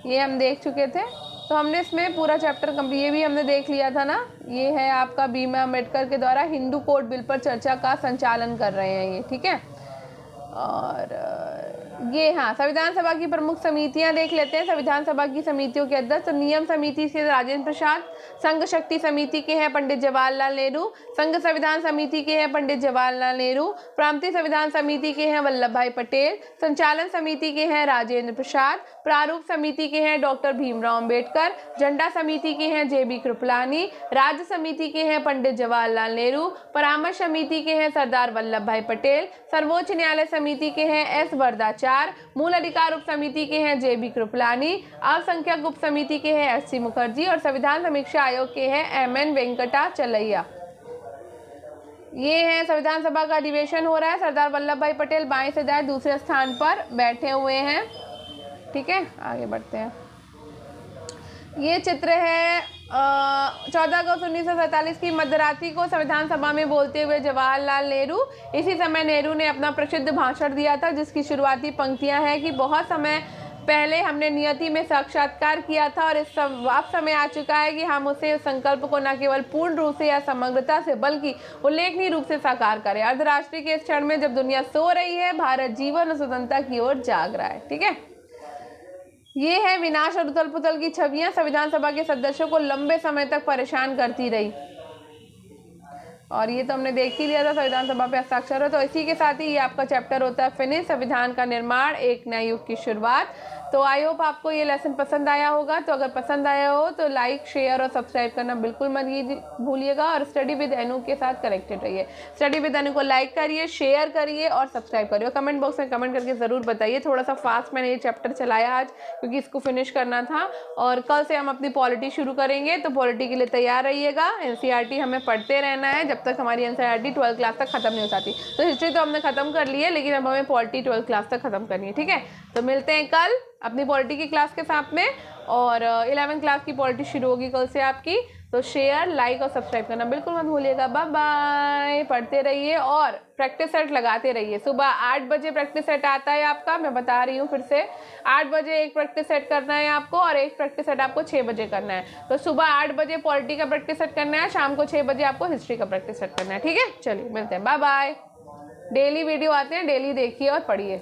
ये हम देख चुके थे। तो हमने इसमें पूरा चैप्टर कंप्लीट, ये भी हमने देख लिया था ना। ये है आपका भीम अम्बेडकर के द्वारा हिंदू कोड बिल पर चर्चा का संचालन कर रहे हैं ये। ठीक है, और ये हाँ संविधान सभा की प्रमुख समितियां देख लेते हैं। संविधान सभा की समितियों के अध्यक्ष तो नियम समिति से राजेंद्र प्रसाद, संघ शक्ति समिति के हैं पंडित जवाहरलाल नेहरू, संघ संविधान समिति के हैं पंडित जवाहरलाल नेहरू, प्रांतीय संविधान समिति के हैं वल्लभ भाई पटेल, संचालन समिति के हैं राजेंद्र प्रसाद, प्रारूप समिति के हैं डॉक्टर भीमराव अम्बेडकर, झंडा समिति के हैं JB कृपलानी, राज्य समिति के हैं पंडित जवाहरलाल नेहरू, परामर्श समिति के हैं सरदार वल्लभ भाई पटेल, सर्वोच्च न्यायालय समिति के हैं S वरदाचार, मूल अधिकार उप समिति के हैं JB कृपलानी, अल्पसंख्यक उप समिति के हैं SC मुखर्जी और संविधान समीक्षा आयोग के हैं MN वेंकटाचलैया। ये है संविधान सभा का अधिवेशन हो रहा है। सरदार वल्लभ भाई पटेल बाएं से दाएं दूसरे स्थान पर बैठे हुए हैं। ठीक है, आगे बढ़ते हैं। ये चित्र है 14 अगस्त 1947 की मध्यरात्रि को संविधान सभा में बोलते हुए जवाहरलाल नेहरू। इसी समय नेहरू ने अपना प्रसिद्ध भाषण दिया था जिसकी शुरुआती पंक्तियां हैं कि बहुत समय पहले हमने नियति में साक्षात्कार किया था और इस अब समय आ चुका है कि हम उसे संकल्प को न केवल पूर्ण रूप से या समग्रता से बल्कि उल्लेखनीय रूप से साकार करें। अर्धराष्ट्रीय के इस क्षण में जब दुनिया सो रही है, भारत जीवन और स्वतंत्रता की ओर जाग रहा है। ठीक है, ये है विनाश और उथल पुथल की छवियां संविधान सभा के सदस्यों को लंबे समय तक परेशान करती रही और ये तो हमने देख ही लिया था संविधान सभा पे हस्ताक्षर हो। तो इसी के साथ ही ये आपका चैप्टर होता है फिनिश, संविधान का निर्माण, एक नए युग की शुरुआत। तो आई होप आपको ये लेसन पसंद आया होगा। तो अगर पसंद आया हो तो लाइक, शेयर और सब्सक्राइब करना बिल्कुल मत भूलिएगा और स्टडी विद अनु के साथ कनेक्टेड रहिए। स्टडी विद अनु को लाइक करिए, शेयर करिए और सब्सक्राइब करिए। कमेंट बॉक्स में कमेंट करके ज़रूर बताइए। थोड़ा सा फास्ट मैंने ये चैप्टर चलाया आज क्योंकि इसको फिनिश करना था और कल से हम अपनी पॉलिटी शुरू करेंगे। तो पॉलिटी के लिए तैयार रहिएगा। NCERT हमें पढ़ते रहना है जब तक हमारी NCERT 12th क्लास तक खत्म नहीं हो जाती। तो हिस्ट्री तो हमने खत्म कर ली है लेकिन अब हमें पॉलिटी 12th क्लास तक खत्म करनी है। ठीक है, तो मिलते हैं कल अपनी पॉलिटी की क्लास के साथ में और 11th क्लास की पॉलिटी शुरू होगी कल से आपकी। तो शेयर, लाइक और सब्सक्राइब करना बिल्कुल मत भूलिएगा। Bye bye. पढ़ते रहिए और प्रैक्टिस सेट लगाते रहिए। सुबह 8 बजे प्रैक्टिस सेट आता है आपका, मैं बता रही हूँ फिर से। 8 बजे एक प्रैक्टिस सेट करना है आपको और एक प्रैक्टिस सेट आपको 6 बजे करना है। तो सुबह 8 बजे पॉलिटी का प्रैक्टिस सेट करना है, शाम को 6 बजे आपको हिस्ट्री का प्रैक्टिस सेट करना है। ठीक है, चलिए मिलते हैं, बाय बाय। डेली वीडियो आते हैं, डेली देखिए और पढ़िए।